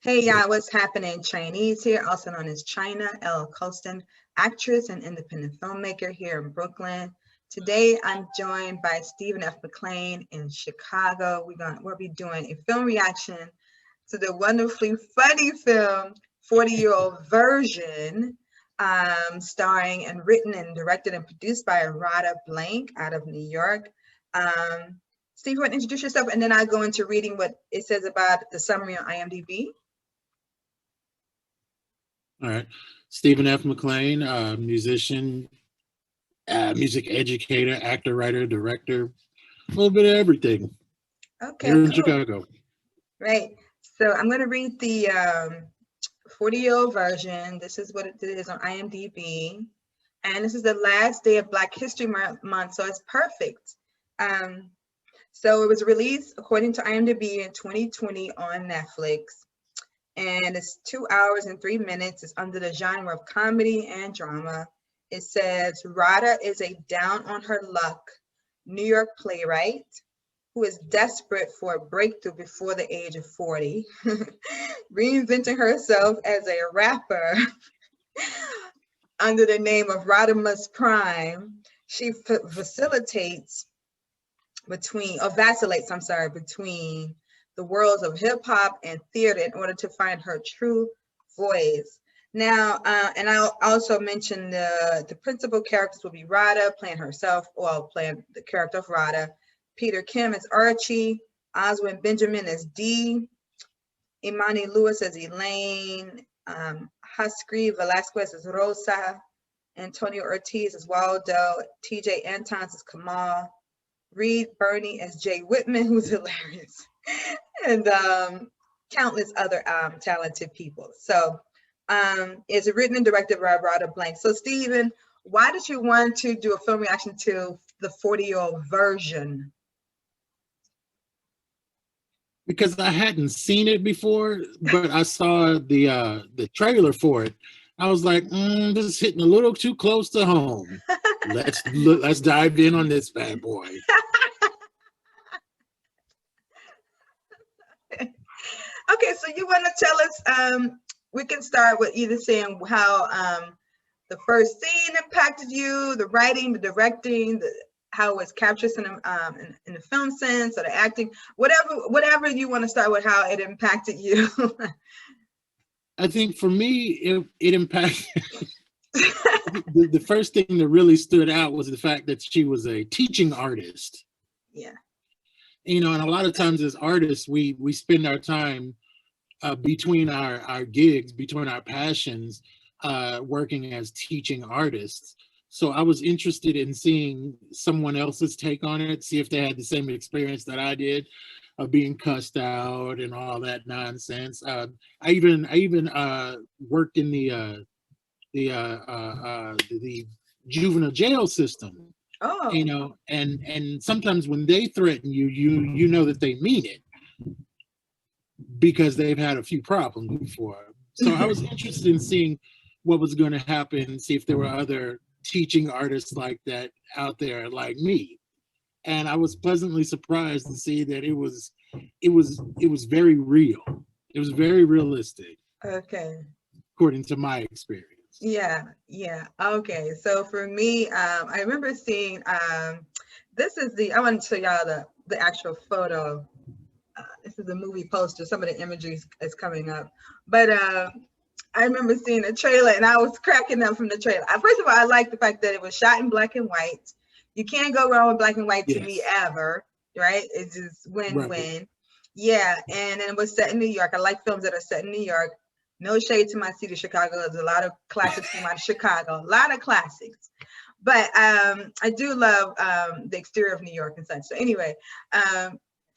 Hey, yeah, what's happening? Chinese here, also known as China L. Colston, actress and independent filmmaker here in Brooklyn. Today, I'm joined by Stephen F. McLean in Chicago. We'll be doing a film reaction to the wonderfully funny film 40-Year-Old Version, starring and written and directed and produced by Rada Blank out of New York. Steve, you want to introduce yourself, and then I'll go into reading what it says about the summary on IMDb. All right. Stephen F. McLean, musician, music educator, actor, writer, director, a little bit of everything. Okay, here in cool. Chicago. Right. So I'm going to read the 40-year-old version. This is what it is on IMDb. And this is the last day of Black History Month, so it's perfect. So it was released, according to IMDb, in 2020 on Netflix. And it's 2 hours and 3 minutes. It's under the genre of comedy and drama. It says, Rada is a down-on-her-luck New York playwright who is desperate for a breakthrough before the age of 40, reinventing herself as a rapper under the name of Rodimus Prime. She vacillates between the worlds of hip hop and theater in order to find her true voice. Now, and I'll also mention the principal characters will be Rada playing herself, playing the character of Rada, Peter Kim as Archie, Oswin Benjamin as Dee, Imani Lewis as Elaine, Huskry Velasquez as Rosa, Antonio Ortiz as Waldo, TJ Antons as Kamal, Reed Birney as Jay Whitman, who's hilarious, and countless other talented people. So it's written and directed by Rada Blank. So Stephen, why did you want to do a film reaction to the 40-year-old version? Because I hadn't seen it before, but I saw the trailer for it. I was like, this is hitting a little too close to home. Let's dive in on this bad boy. Okay, so you want to tell us, we can start with either saying how the first scene impacted you, the writing, the directing, how it was captured in the film sense, or the acting, whatever you want to start with, how it impacted you. I think for me, it impacted. the first thing that really stood out was the fact that she was a teaching artist. Yeah. And a lot of times as artists, we spend our time between our gigs, between our passions, working as teaching artists. So I was interested in seeing someone else's take on it, see if they had the same experience that I did of being cussed out and all that nonsense. I even worked in the juvenile jail system. Oh. And sometimes when they threaten you, you know that they mean it because they've had a few problems before. So I was interested in seeing what was going to happen, see if there were other teaching artists like that out there like me. And I was pleasantly surprised to see that it was very real. It was very realistic. Okay. According to my experience. Yeah. Okay. So for me, I remember seeing, I want to show y'all the actual photo. This is a movie poster. Some of the imagery is coming up. But I remember seeing a trailer and I was cracking up from the trailer. First of all, I like the fact that it was shot in black and white. You can't go wrong with black and white to me ever, right? It's just win-win. Right. Yeah, and it was set in New York. I like films that are set in New York. No shade to my city, Chicago. There's a lot of classics from out of Chicago, a lot of classics. But I do love the exterior of New York and such. So anyway,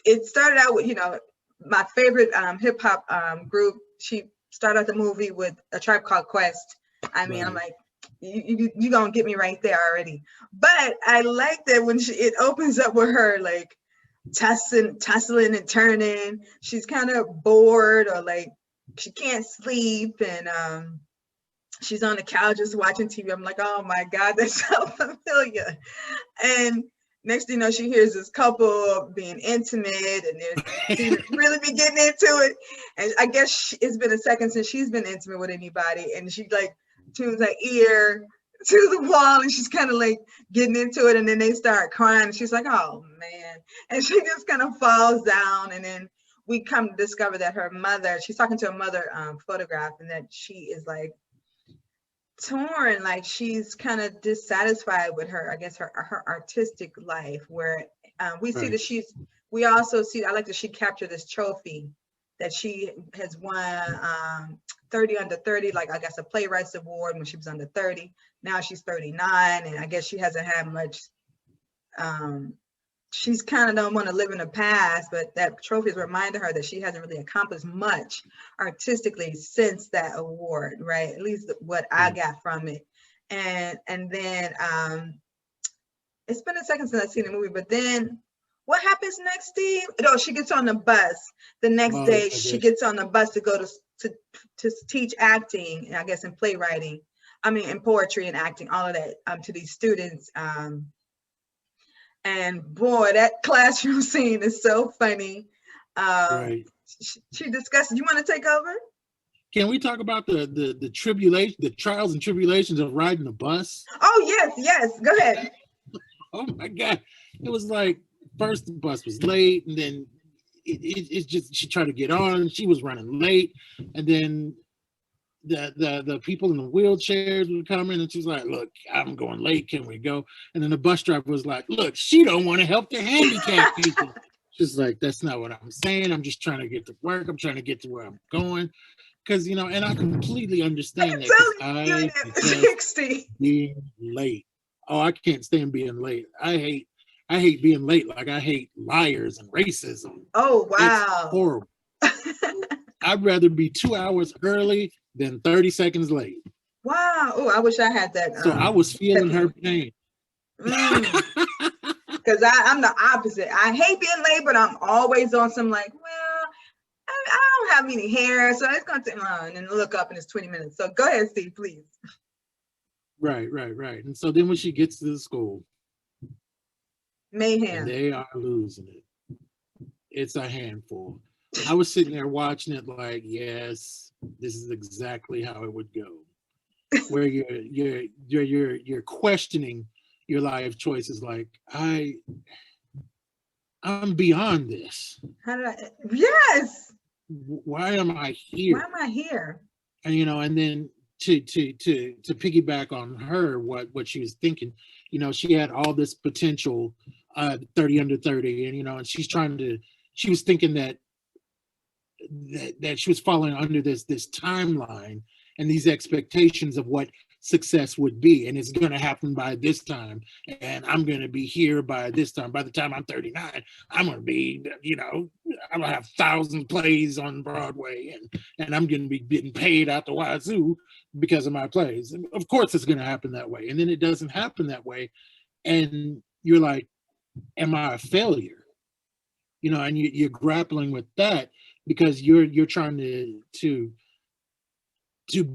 it started out with, my favorite hip hop group. She started out the movie with A Tribe Called Quest. I mean, right. I'm like, you gonna get me right there already. But I like that when it opens up with her like tussling and turning. She's kind of bored or like she can't sleep, and she's on the couch just watching TV. I'm like, oh my God, that's so familiar. And next thing you know, she hears this couple being intimate, and they really be getting into it. And I guess it's been a second since she's been intimate with anybody, and she like tunes her ear to the wall, and she's kind of like getting into it, and then they start crying, and she's like, oh man, and she just kind of falls down, and then we come to discover that her mother, she's talking to her mother photograph, and that she is like torn, like she's kind of dissatisfied with her, I guess her artistic life, where we see that we also see, I like that she captured this trophy that she has won 30 under 30, like I guess a playwrights award when she was under 30. Now she's 39, and I guess she hasn't had much, she's kind of don't want to live in the past, but that trophy is reminding her that she hasn't really accomplished much artistically since that award, right? At least what I got from it. And then it's been a second since I've seen the movie, but then what happens next, Steve? No, she gets on the bus. The next day, she gets on the bus to go to teach acting, and I guess in playwriting. I mean, in poetry and acting, all of that to these students. And boy, that classroom scene is so funny. She discusses. You want to take over? Can we talk about the tribulation, the trials and tribulations of riding a bus? Oh yes, go ahead. Oh my God, it was like first the bus was late, and then it's just she tried to get on, she was running late, and then the people in the wheelchairs would come in, and she's like, look, I'm going late, can we go? And then the bus driver was like, look, she don't want to help the handicapped people. She's like, that's not what I'm saying, I'm just trying to get to work, I'm trying to get to where I'm going. Because, you know, and I completely understand that. I detest being late. Oh, I can't stand being late. I hate being late. Like I hate liars and racism. Oh, wow. It's horrible. I'd rather be 2 hours early than 30 seconds late. Wow. Oh, I wish I had that. So I was feeling her pain. Because I'm the opposite. I hate being late, but I'm always on some like, well, I don't have any hair, so it's going to take and then look up and it's 20 minutes. So go ahead, Steve, please. Right. And so then when she gets to the school, mayhem. And they are losing it. It's a handful. I was sitting there watching it like, yes, this is exactly how it would go. Where you're questioning your life choices, like I'm beyond this. How did I? Yes. Why am I here? Why am I here? And you know, and then to piggyback on her, what she was thinking, you know, she had all this potential, 30 under 30, and you know, and she was thinking that she was falling under this timeline and these expectations of what success would be, and it's going to happen by this time, and I'm going to be here by this time. By the time I'm 39, I'm going to be, you know, I'm going to have thousands of plays on Broadway, and I'm going to be getting paid out the wazoo because of my plays. And of course it's going to happen that way, and then it doesn't happen that way, and you're like, am I a failure? You know, and you're grappling with that because you're trying to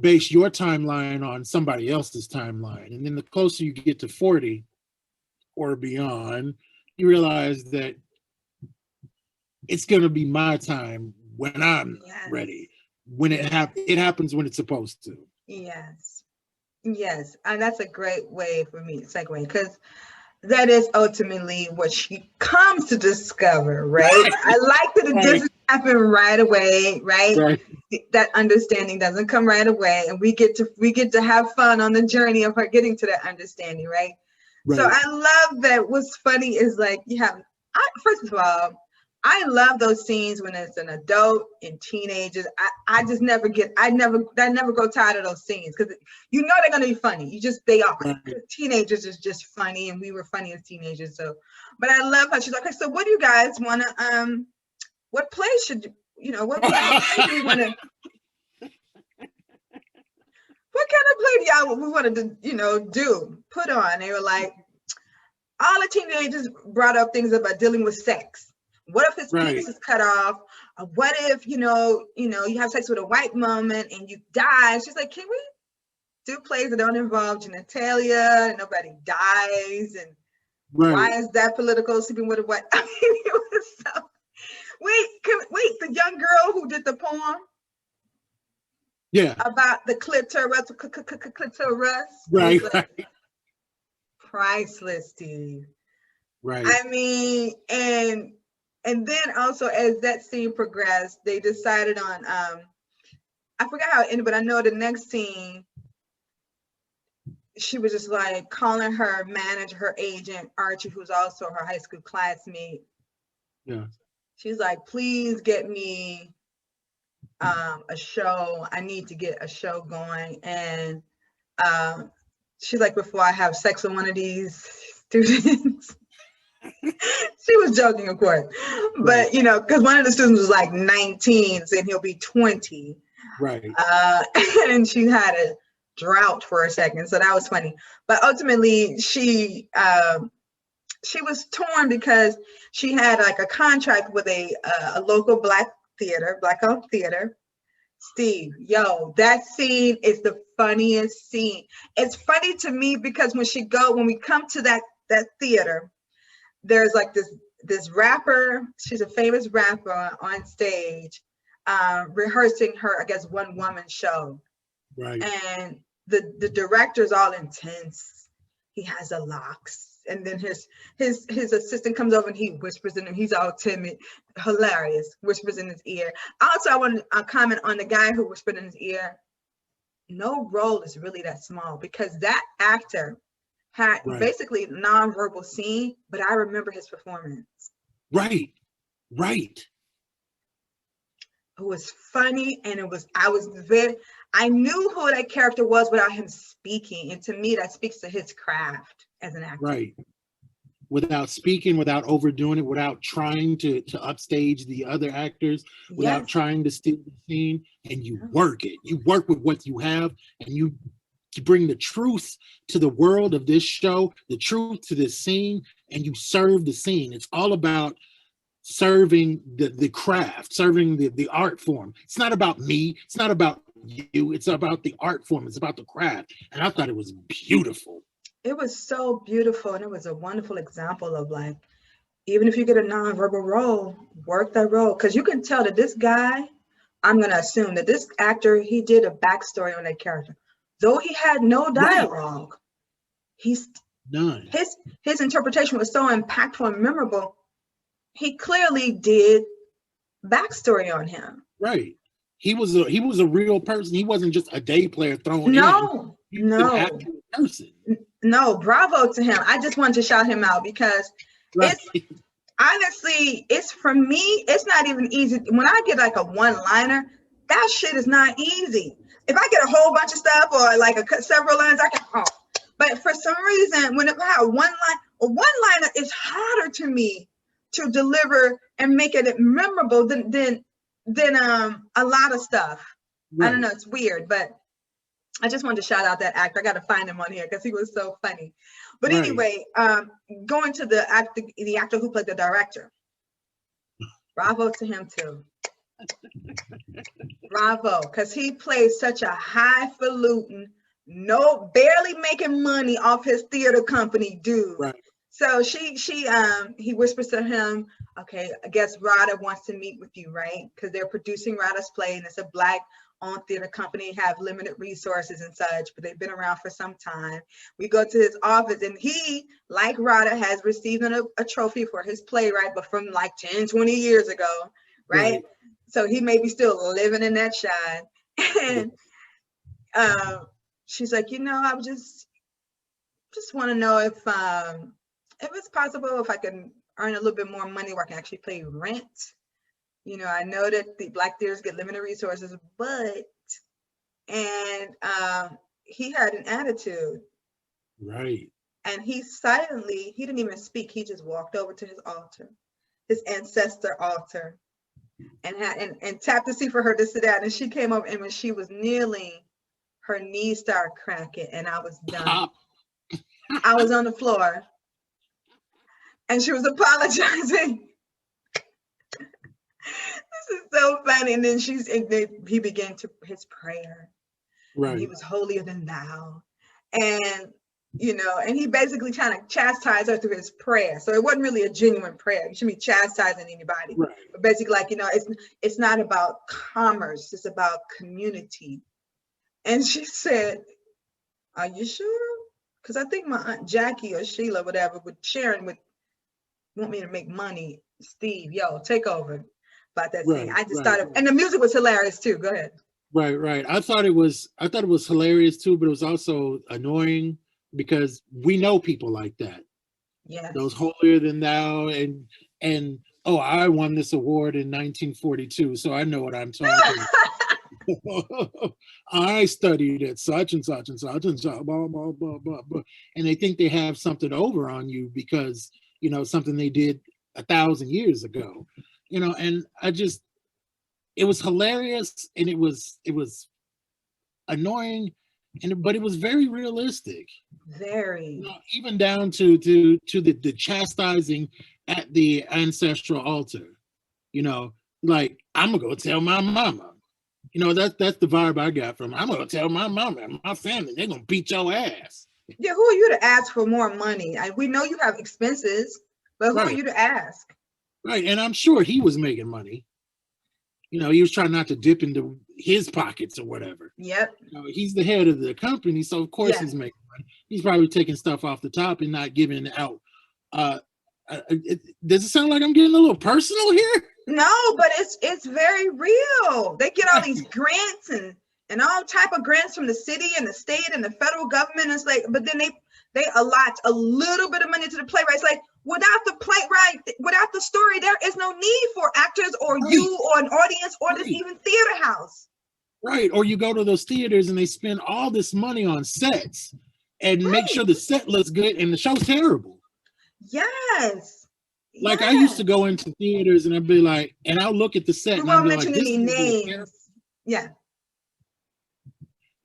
base your timeline on somebody else's timeline. And then the closer you get to 40 or beyond, you realize that it's going to be my time when I'm ready, when it happens when it's supposed to. Yes. And that's a great way for me to segue, because that is ultimately what she comes to discover, right? I like that it doesn't happen right away, right? That understanding doesn't come right away, and we get to have fun on the journey of her getting to that understanding, right? So I love that. What's funny is like first of all, I love those scenes when it's an adult and teenagers. I never go tired of those scenes, because you know they're gonna be funny. They are. Teenagers is just funny, and we were funny as teenagers. So, but I love how she's like, okay, so what do you guys want to what play should you know? What play do we want to? What kind of play do y'all want to do? Put on? They were like, all the teenagers brought up things about dealing with sex. What if his penis is cut off? What if you have sex with a white woman and you die? She's like, can we do plays that don't involve genitalia and nobody dies? And Why Right. is that political? Sleeping with a what? I mean, it was so. Wait, the young girl who did the poem Yeah. about the clitoris, Right. was like Right. priceless, Steve. Right. I mean, and then also as that scene progressed, they decided on I forgot how it ended, but I know the next scene she was just like calling her manager, her agent, Archie, who's also her high school classmate. Yeah. She's like, please get me a show. I need to get a show going. And she's like, before I have sex with one of these students. She was joking, of course. But, Right. you know, because one of the students was like 19, and he'll be 20. Right. And she had a drought for a second. So that was funny. But ultimately, she was torn because she had like a contract with a local black-owned theater. Steve, yo, that scene is the funniest scene. It's funny to me because when we come to that theater, there's like this rapper. She's a famous rapper on stage, rehearsing her, I guess, one woman show. Right. And the director's all intense. He has the locks. And then his assistant comes over and he whispers in him. He's all timid, hilarious, whispers in his ear. Also, I want to comment on the guy who whispered in his ear. No role is really that small because that actor had basically nonverbal scene, but I remember his performance. Right. Right. It was funny, and I knew who that character was without him speaking. And to me, that speaks to his craft as an actor. Right. Without speaking, without overdoing it, without trying to upstage the other actors, without trying to steal the scene, and you work it. You work with what you have, and you bring the truth to the world of this show, the truth to this scene, and you serve the scene. It's all about serving the craft, serving the art form. It's not about me. It's not about you. It's about the art form. It's about the craft. And I thought it was beautiful. It was so beautiful, and it was a wonderful example of like, even if you get a nonverbal role, work that role. Because you can tell that this guy, I'm going to assume that this actor, he did a backstory on that character. Though he had no dialogue, none. His interpretation was so impactful and memorable. He clearly did backstory on him. Right. He was a real person. He wasn't just a day player thrown in. No. An actual person. No, bravo to him. I just wanted to shout him out because it's honestly, it's for me, it's not even easy. When I get like a one-liner, that shit is not easy. If I get a whole bunch of stuff or like several lines, I can, but for some reason, when I have one-liner is harder to me to deliver and make it memorable than a lot of stuff. Right. I don't know, it's weird, but I just wanted to shout out that actor. I got to find him on here because he was so funny. But anyway, going to the actor who played the director. Bravo to him too. Bravo, because he plays such a highfalutin, barely making money off his theater company dude. Right. So he whispers to him, okay, I guess Rada wants to meet with you, right? Because they're producing Rada's play, and it's a Black-owned theater company, have limited resources and such, but they've been around for some time. We go to his office, and he, like Rada, has received a trophy for his playwright, but from like 10, 20 years ago, right? So he may be still living in that shine. And she's like, I just want to know if it's possible if I can earn a little bit more money where I can actually pay rent. I know that the Black theaters get limited resources, and he had an attitude. Right. And he didn't even speak. He just walked over to his altar, his ancestor altar, and tapped to see for her to sit down. And she came over, and when she was kneeling, her knees started cracking, and I was done. I was on the floor, and she was apologizing. This is so funny. And then he began his prayer. Right. And he was holier than thou. And and he basically trying to chastise her through his prayer. So it wasn't really a genuine prayer. You shouldn't be chastising anybody. Right. But basically, like, it's not about commerce, it's about community. And she said, "Are you sure? Because I think my Aunt Jackie or Sheila, whatever, with Sharon would want me to make money. Steve, yo, take over." About that scene. I just thought and the music was hilarious too. Go ahead. Right. I thought it was hilarious too, but it was also annoying because we know people like that. Yes. Those holier than thou and oh, I won this award in 1942, so I know what I'm talking about. I studied at such and such and such and such, blah, blah, blah, blah, blah. And they think they have something over on you because, something they did 1,000 years ago. And it was hilarious and it was annoying, but it was very realistic. Very. Even down to the chastising at the ancestral altar. Like, I'm gonna go tell my mama. That's the vibe I got from it. I'm gonna tell my mama and my family, they're gonna beat your ass. Yeah, who are you to ask for more money? We know you have expenses, but who are you to ask? Right, and I'm sure he was making money. He was trying not to dip into his pockets or whatever. Yep. He's the head of the company, so of course he's making money. He's probably taking stuff off the top and not giving out. Does it sound like I'm getting a little personal here? No, but it's very real. They get all these grants and all type of grants from the city and the state and the federal government. It's like, but then they allot a little bit of money to the playwrights. Like, without the playwright, without the story, there is no need for actors or you or an audience or this even theater house. Right. Or you go to those theaters and they spend all this money on sets and make sure the set looks good and the show's terrible. Yes. Like, I used to go into theaters and I'd be like, and I'll look at the set we and won't I'll be mention like, any names. Yeah.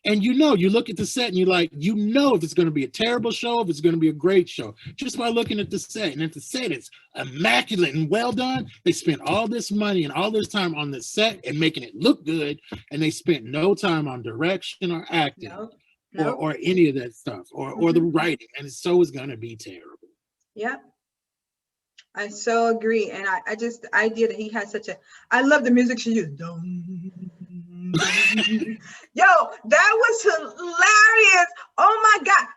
And you look at the set and you're like, if it's going to be a terrible show, if it's going to be a great show, just by looking at the set. And if the set is immaculate and well done, they spent all this money and all this time on the set and making it look good. And they spent no time on direction or acting or any of that stuff or the writing. And so it's going to be terrible. Yep. I so agree. And I just, the idea that he had I love the music she used. Yo, that was hilarious. Oh my God.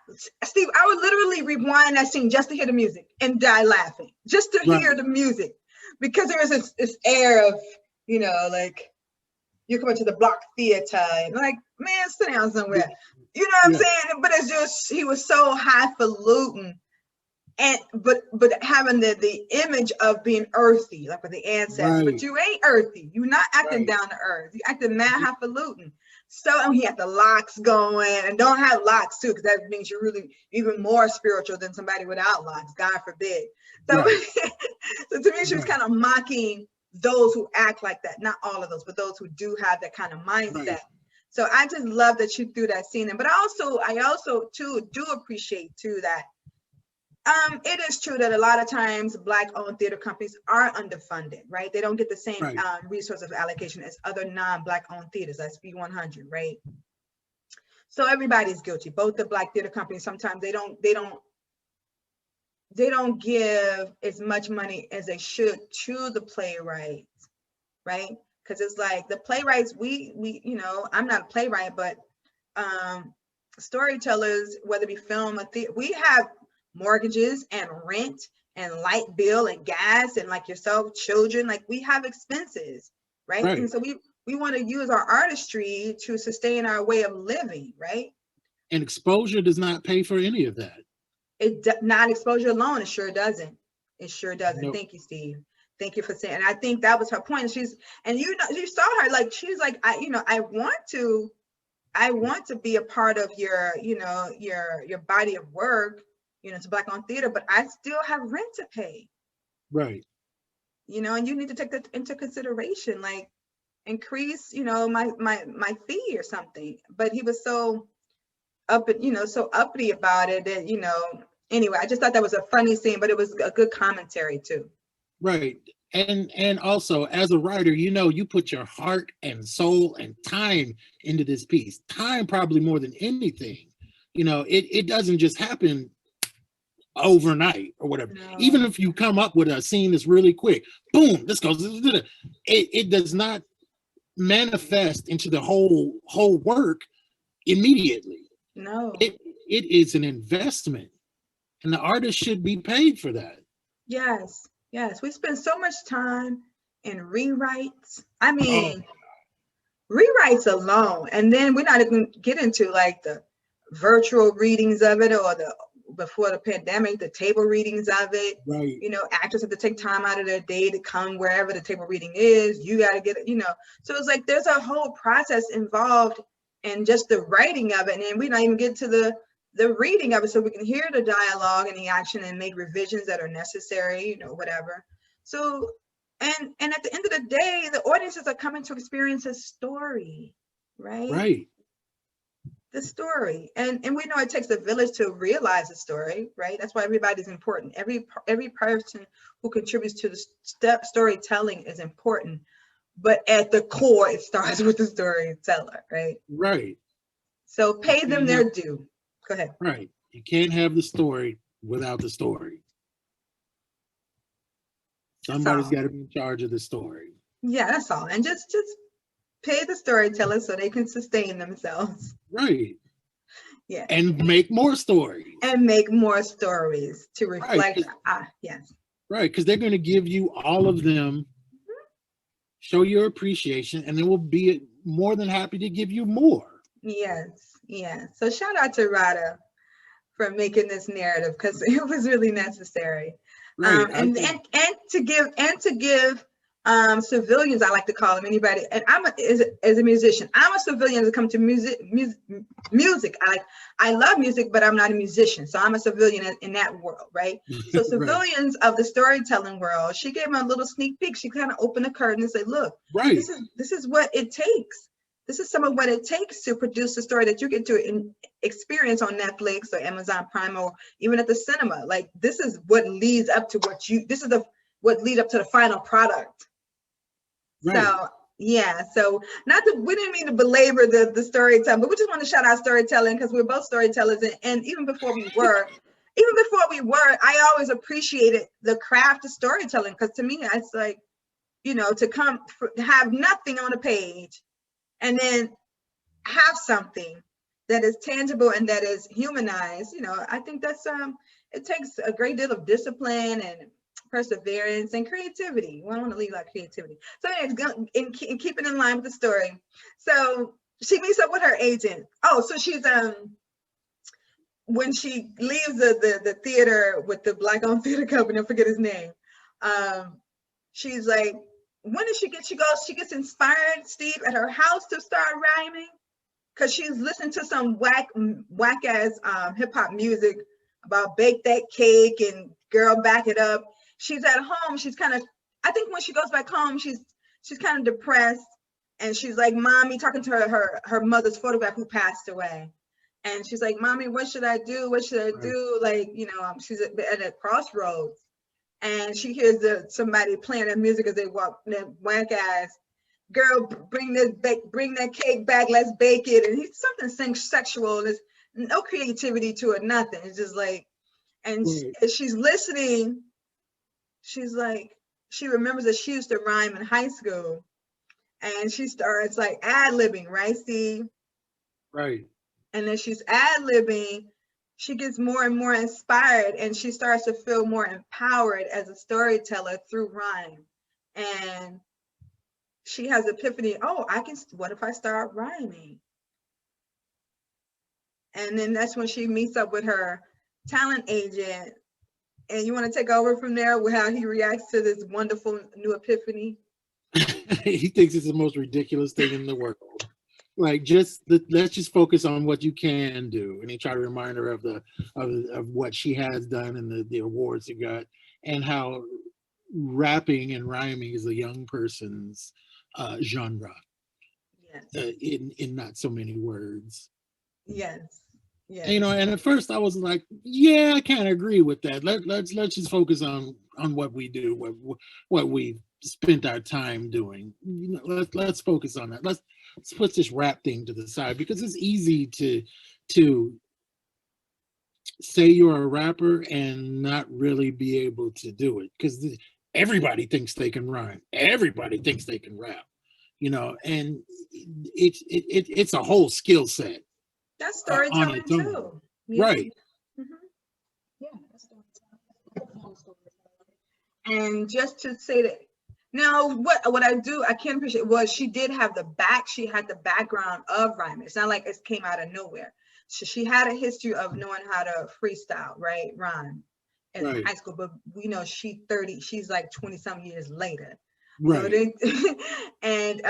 Steve, I would literally rewind that scene just to hear the music and die laughing, just to hear the music, because there was this air of, like, you're coming to the Block Theater and like, man, sit down somewhere. You know what I'm saying? But it's just, he was so highfalutin. And but having the image of being earthy, like with the ancestors, but you ain't earthy. You're not acting down to earth. You acting mad highfalutin. So he had the locks going, and don't have locks too, because that means you're really even more spiritual than somebody without locks. God forbid. So, so to me, she was kind of mocking those who act like that. Not all of those, but those who do have that kind of mindset. So I just love that you threw that scene in. But I also too do appreciate too that. It is true that a lot of times Black-owned theater companies are underfunded, right? They don't get the same resource of allocation as other non-Black-owned theaters. That's B100, right? So everybody's guilty. Both the Black theater companies, sometimes they don't give as much money as they should to the playwrights, right? Because it's like the playwrights, we I'm not a playwright, but storytellers, whether it be film or theater, we have mortgages and rent and light bill and gas and, like yourself, children, like we have expenses, right? And so we want to use our artistry to sustain our way of living, right? And exposure does not pay for any of that. Not exposure alone. It sure doesn't. Nope. Thank you, Steve. Thank you for saying. And I think that was her point. You saw her, like, she's like, I want to be a part of your body of work. It's Black-owned theater, but I still have rent to pay. Right. And you need to take that into consideration, like increase, my fee or something. But he was so so uppity about it that, anyway, I just thought that was a funny scene, but it was a good commentary too. Right. And also, as a writer, you put your heart and soul and time into this piece. Time probably more than anything. You know, it doesn't just happen overnight or whatever. No. Even if you come up with a scene that's really quick, boom, this goes. It does not manifest into the whole work immediately. No. It is an investment, and the artist should be paid for that. Yes. Yes. We spend so much time in rewrites. I mean, rewrites alone, and then we're not even get into like the virtual readings of it, or the before the pandemic, the table readings of it. Right. You know, actors have to take time out of their day to come wherever the table reading is. You got to get it, you know. So it's like there's a whole process involved in just the writing of it, and then we don't even get to the reading of it, so we can hear the dialogue and the action and make revisions that are necessary, you know, whatever. So and at the end of the day, the audiences are coming to experience a story, right? Right. The story, and we know it takes a village to realize a story, right? That's why everybody's important. Every person who contributes to the storytelling is important, but at the core, it starts with the storyteller, right? Right. So pay them their due. Go ahead. Right. You can't have the story without the story. Somebody's got to be in charge of the story. Yeah, that's all. And just pay the storyteller so they can sustain themselves. Right. Yeah. And make more stories. And make more stories to reflect. Right, yes. Right, because they're going to give you all of them, show your appreciation, and they will be more than happy to give you more. Yes. Yeah. So shout out to Rada for making this narrative, because it was really necessary. Right. And to give civilians, I like to call them, anybody, and as a musician, I'm a civilian to come to music. I love music, but I'm not a musician, so I'm a civilian in that world, right? So civilians of the storytelling world, she gave me a little sneak peek. She kind of opened the curtain and said, look, right, this is what it takes. This is some of what it takes to produce a story that you get to experience on Netflix or Amazon Prime, or even at the cinema. Like, this is what leads up to what leads up to the final product. Right. So yeah, so we didn't mean to belabor the storytelling, but we just want to shout out storytelling, because we're both storytellers, and even before we were, I always appreciated the craft of storytelling, because to me, it's like, you know, to have nothing on a page and then have something that is tangible and that is humanized, you know, I think that's it takes a great deal of discipline and perseverance and creativity. We don't want to leave out creativity. So anyways, in keeping in line with the story, so she meets up with her agent. Oh, so she's when she leaves the theater with the Black-owned theater company, I forget his name, she's like, when does she gets inspired, Steve, at her house to start rhyming, because she's listening to some whack ass hip-hop music about bake that cake and girl back it up. She's at home, she's kind of, I think when she goes back home, she's kind of depressed, and she's like, mommy, talking to her mother's photograph who passed away, and she's like, mommy, what should I do, like, you know, she's at a crossroads, and she hears somebody playing that music as they walk, that whack ass, girl, bring that cake back, let's bake it, and he's something sexual, there's no creativity to it, nothing, it's just like, and she's listening. She's like, she remembers that she used to rhyme in high school, and she starts like ad-libbing, right, Steve? Right. And then she's ad-libbing, she gets more and more inspired, and she starts to feel more empowered as a storyteller through rhyme. And she has epiphany, what if I start rhyming? And then that's when she meets up with her talent agent. And you want to take over from there with how he reacts to this wonderful new epiphany? He thinks it's the most ridiculous thing in the world. Like, let's just focus on what you can do. And he tried to remind her of what she has done and the awards she got, and how rapping and rhyming is a young person's genre. Yes. In not so many words. Yes. Yeah. You know, and at first I was like, yeah, I kind of agree with that. Let's just focus on what we do, what we spent our time doing. You know, let's focus on that. Let's put this rap thing to the side, because it's easy to say you're a rapper and not really be able to do it, because everybody thinks they can rhyme, everybody thinks they can rap, and it's a whole skill set That's on storytelling its own. too. Yeah. Right. Hmm. Yeah. That's storytelling. And just to say that now, what I do, I can appreciate was she did have she had the background of rhyming. It's not like it came out of nowhere. She had a history of knowing how to freestyle, right? Rhyme in Right. high school, but she's like 20 some years later. So Right. then, and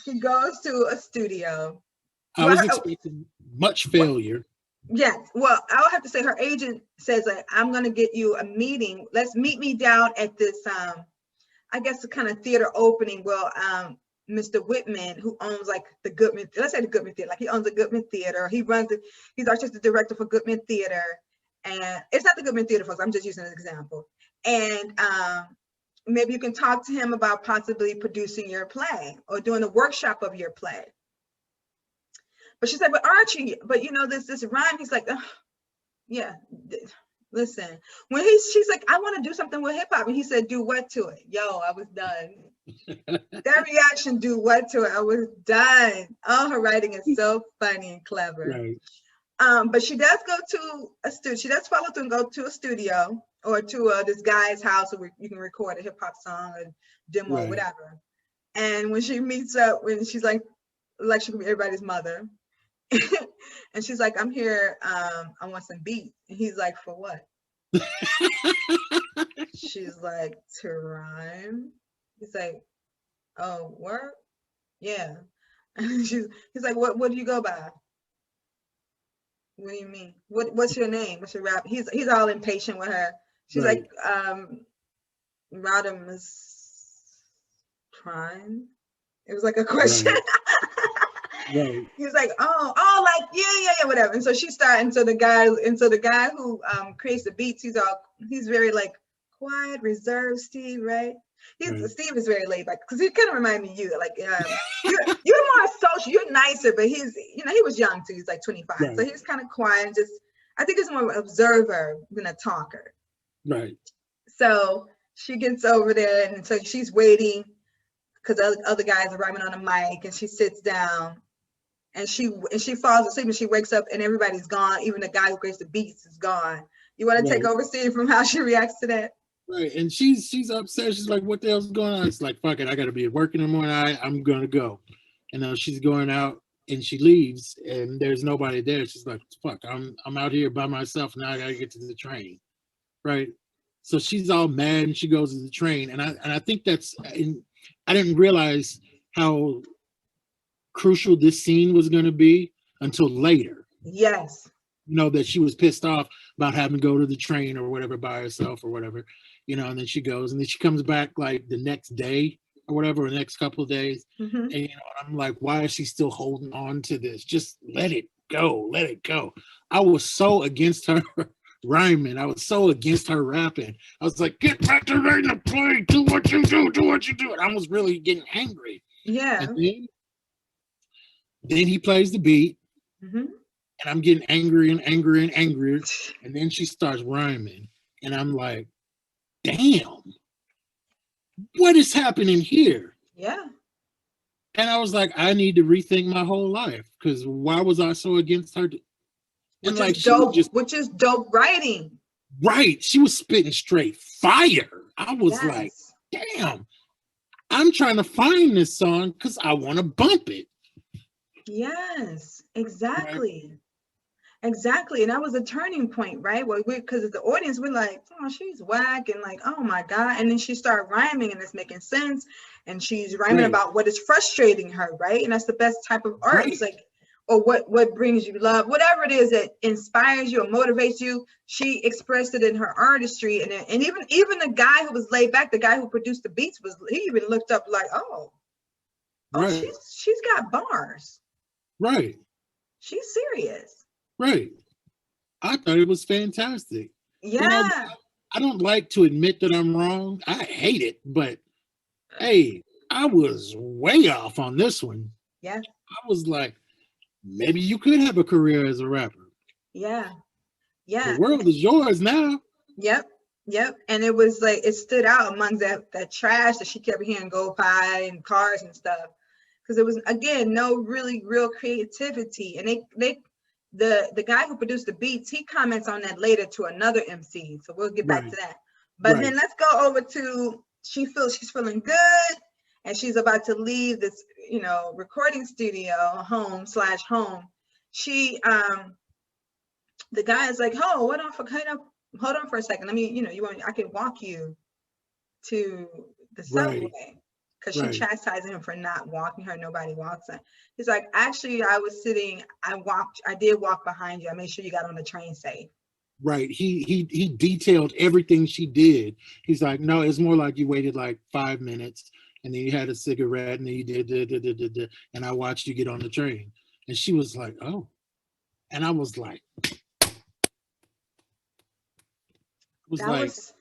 she goes to a studio. I was expecting much failure. Yes. Well, I'll have to say her agent says, like, I'm going to get you a meeting. Let's meet me down at this, I guess the kind of theater opening. Well, Mr. Whitman, who owns like the Goodman, let's say the Goodman Theater, like he owns the Goodman Theater. He's artistic director for Goodman Theater. And it's not the Goodman Theater, folks. I'm just using an example. And maybe you can talk to him about possibly producing your play or doing a workshop of your play. But she said, but Archie, but this rhyme, he's like, oh, yeah, listen. When she's like, I want to do something with hip hop. And he said, do what to it? Yo, I was done. That reaction, do what to it? I was done. Oh, her writing is so funny and clever. Right. But she does go to a studio. She does follow through and go to a studio or to this guy's house where you can record a hip hop song or demo or whatever. And when she meets up, when she's like she can be everybody's mother. And she's like, I'm here, I want some beats. And he's like, for what? She's like, to rhyme. He's like, oh, what? Yeah. And he's like, what do you go by? What do you mean? What's your name? What's your rap? He's all impatient with her. She's like, Rodimus Prime. It was like a question. Right. He was like, oh, like yeah, whatever. And so she started, and so the guy who creates the beats, he's very like quiet, reserved, Steve, right? Steve is very laid back because he kind of reminded me of you. Like you're more social, you're nicer, but he was young too. He's like 25, so he was kind of quiet and just. I think he's more of an observer than a talker. Right. So she gets over there, and so she's waiting because other guys are rhyming on a mic, and she sits down. And she falls asleep and she wakes up and everybody's gone. Even the guy who creates the beats is gone. You want to take over, Steve, from how she reacts to that? Right. And she's upset. She's like, what the hell's going on? It's like, fuck it. I got to be at work in the morning. I'm going to go. And then she's going out and she leaves and there's nobody there. She's like, fuck, I'm out here by myself. Now I got to get to the train. Right. So she's all mad and she goes to the train. And I think I didn't realize how crucial this scene was going to be until later. Yes. That she was pissed off about having to go to the train or whatever by herself or whatever, and then she goes and then she comes back like the next day or whatever, or the next couple of days. Mm-hmm. And I'm like, why is she still holding on to this? Just let it go. Let it go. I was so against her rhyming. I was so against her rapping. I was like, get back to writing the play. Do what you do. Do what you do. And I was really getting angry. Yeah. And then he plays the beat, and I'm getting angry and angrier and angrier. And then she starts rhyming, and I'm like, damn, what is happening here? Yeah. And I was like, I need to rethink my whole life, because why was I so against her? And which is dope writing. Right. She was spitting straight fire. I was like, damn, I'm trying to find this song because I want to bump it. Yes, exactly. Right. Exactly. And that was a turning point, right? Well, because the audience, we're like, oh, she's whack, and like, oh my God. And then she started rhyming and it's making sense. And she's rhyming about what is frustrating her, right? And that's the best type of art. Right. It's like, or what brings you love, whatever it is that inspires you or motivates you. She expressed it in her artistry. And even the guy who was laid back, the guy who produced the beats, he even looked up like, right. She's got bars. Right. She's serious. Right. I thought it was fantastic. Yeah. I don't like to admit that I'm wrong. I hate it, but hey, I was way off on this one. Yeah. I was like, maybe you could have a career as a rapper. Yeah. The Yeah. world is yours now. Yep. Yep. And it was like, it stood out among that trash that she kept hearing go by and cars and stuff. Because it was, again, no really real creativity. And the guy who produced the beats, he comments on that later to another MC. So we'll get back to that. But then let's go over to, she's feeling good. And she's about to leave this, you know, recording studio, home. She, the guy is like, oh, hold on for a second. Let me, you know, I can walk you to the subway. Because she chastising him for not walking her. Nobody walks her. He's like, actually, I did walk behind you. I made sure you got on the train safe. Right. He detailed everything she did. He's like, no, it's more like you waited like 5 minutes and then you had a cigarette and then you did, and I watched you get on the train. And she was like, oh. And I was like, that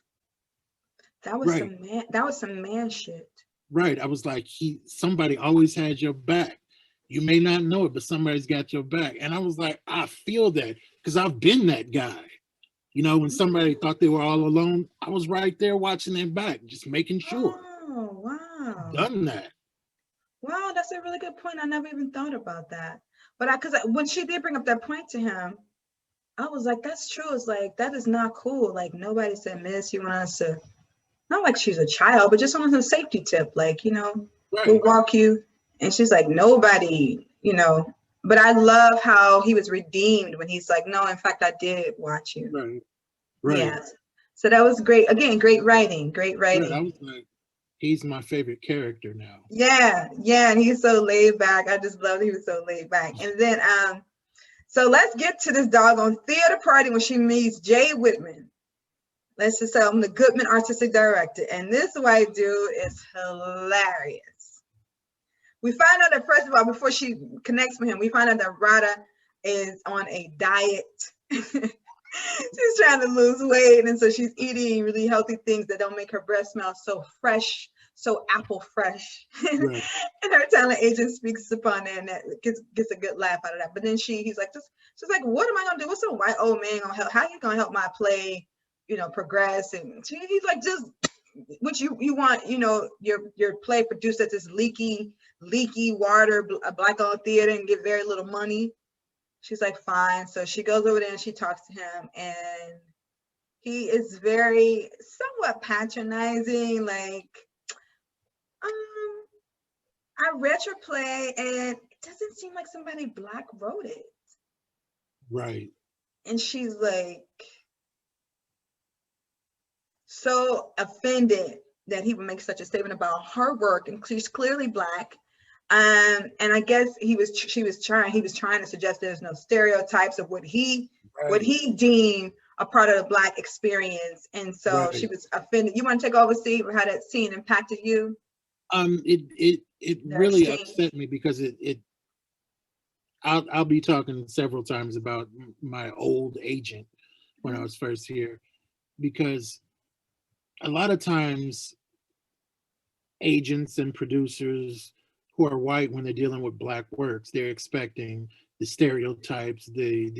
was some man shit. Right. I was like, somebody always had your back. You may not know it, but somebody's got your back. And I was like, I feel that because I've been that guy. You know, when somebody thought they were all alone, I was right there watching their back, just making sure. Oh, wow. Done that. Wow, that's a really good point. I never even thought about that. But because when she did bring up that point to him, I was like, that's true. It's like, that is not cool. Like, nobody said, miss, you want us to, not like she's a child, but just on a safety tip. Like, you know, we'll walk you. And she's like, nobody, you know. But I love how he was redeemed when he's like, no, in fact, I did watch you. Right. Yes. So that was great. Again, great writing. Right. I was like, he's my favorite character now. Yeah. And he's so laid back. I just love he was so laid back. And then, so let's get to this doggone theater party when she meets Jay Whitman. Let's just say I'm the Goodman artistic director. And this white dude is hilarious. We find out that, first of all, before she connects with him, we find out that Rada is on a diet. She's trying to lose weight. And so she's eating really healthy things that don't make her breath smell so fresh, so apple fresh. Right. And her talent agent speaks upon that and that gets a good laugh out of that. But then she's like, she's like, what am I going to do? What's a white old man going to help? How are you going to help my play, you know, progress? And he's like, just what you want, you know, your play produced at this leaky water, a black-owned theater and get very little money. She's like, fine. So she goes over there and she talks to him, and he is very somewhat patronizing. Like, I read your play and it doesn't seem like somebody black wrote it. Right. And she's like, so offended that he would make such a statement about her work, and she's clearly black. And I guess he was trying to suggest there's no stereotypes of what he deemed a part of the black experience. And so she was offended. You want to take over, Steve, how that scene impacted you? It really upset me because I'll be talking several times about my old agent when I was first here, because a lot of times agents and producers who are white, when they're dealing with black works, they're expecting the stereotypes, the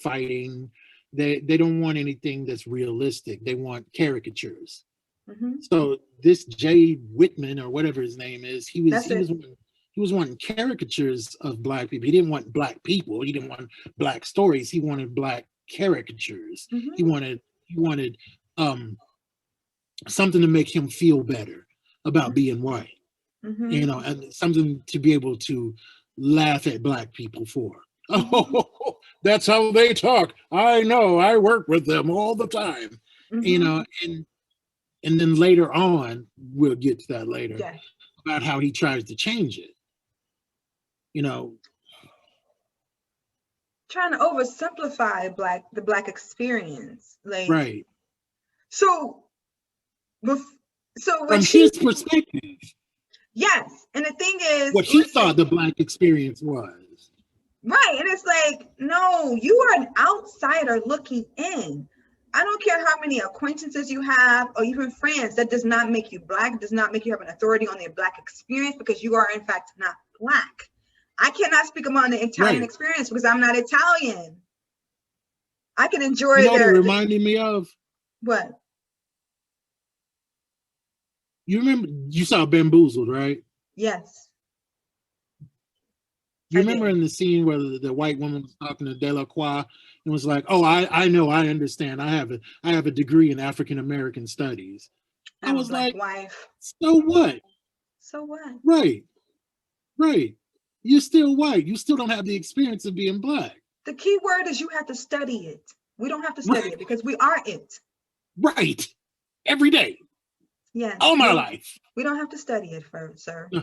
fighting. They don't want anything that's realistic. They want caricatures. Mm-hmm. So this Jay Whitman, or whatever his name is, he was wanting caricatures of black people. He didn't want black people. He didn't want black stories. He wanted black caricatures. Mm-hmm. He wanted something to make him feel better about mm-hmm. being white. Mm-hmm. You know, and something to be able to laugh at black people for. Oh, that's how they talk. I know, I work with them all the time. Mm-hmm. You know, and then later on, we'll get to that later, about how he tries to change it. You know, trying to oversimplify the black experience, like right. So from his perspective. Yes, and the thing is, what he thought the black experience was. Right, and it's like, no, you are an outsider looking in. I don't care how many acquaintances you have or even friends. That does not make you black. Does not make you have an authority on the black experience, because you are in fact not black. I cannot speak about the Italian experience because I'm not Italian. I can You enjoy know what it reminded me of? what? You remember, you saw Bamboozled, right? Yes, You I remember did. in the scene where the white woman was talking to Delacroix and was like, "Oh, I know, I understand. I have a degree in African American studies." I I have a was black like, wife. "So what? So what? Right, right. You're still white. You still don't have the experience of being black." The key word is you have to study it. We don't have to study Right, it because we are it. right. Every day, Yes, all my life. we don't have to study it first, sir. Uh,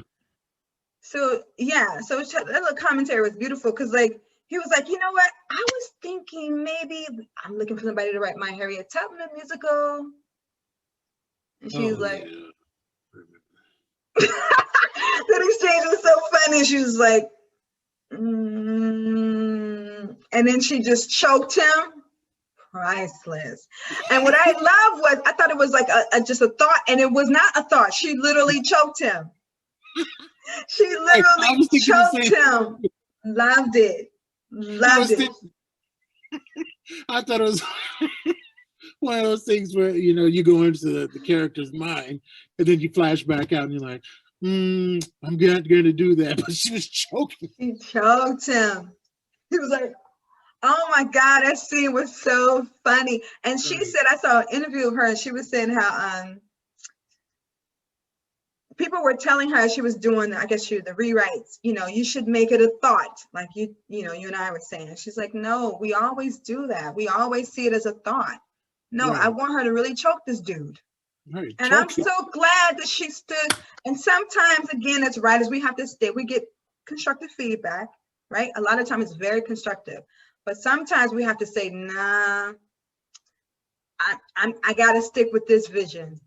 So yeah, so that little commentary was beautiful because like he was like, you know what? I was thinking maybe I'm looking for somebody to write my Harriet Tubman musical. And she was Oh like, yeah. that exchange was so funny. She was like, and then she just choked him. Priceless. And what I love was I thought it was like just a thought, and it was not a thought. She literally choked him. She I literally was thinking the choked same. him. Loved it. I Loved was it. thinking. I thought it was one of those things where you go into the character's mind and then you flash back out and you're like, I'm not going to do that, but she was choking. She choked him. He was like, oh my God, that scene was so funny. And she Right. said, I saw an interview of her and she was saying how people were telling her she was doing, I guess the rewrites, you should make it a thought. Like you and I were saying. She's like, no, we always do that. We always see it as a thought. No, I Right. want her to really choke this dude. Right. And I'm Choking. so glad that she stood. And sometimes, again, as writers, we have to stay. We get constructive feedback, right? A lot of times it's very constructive. But sometimes we have to say, nah, I got to stick with this vision.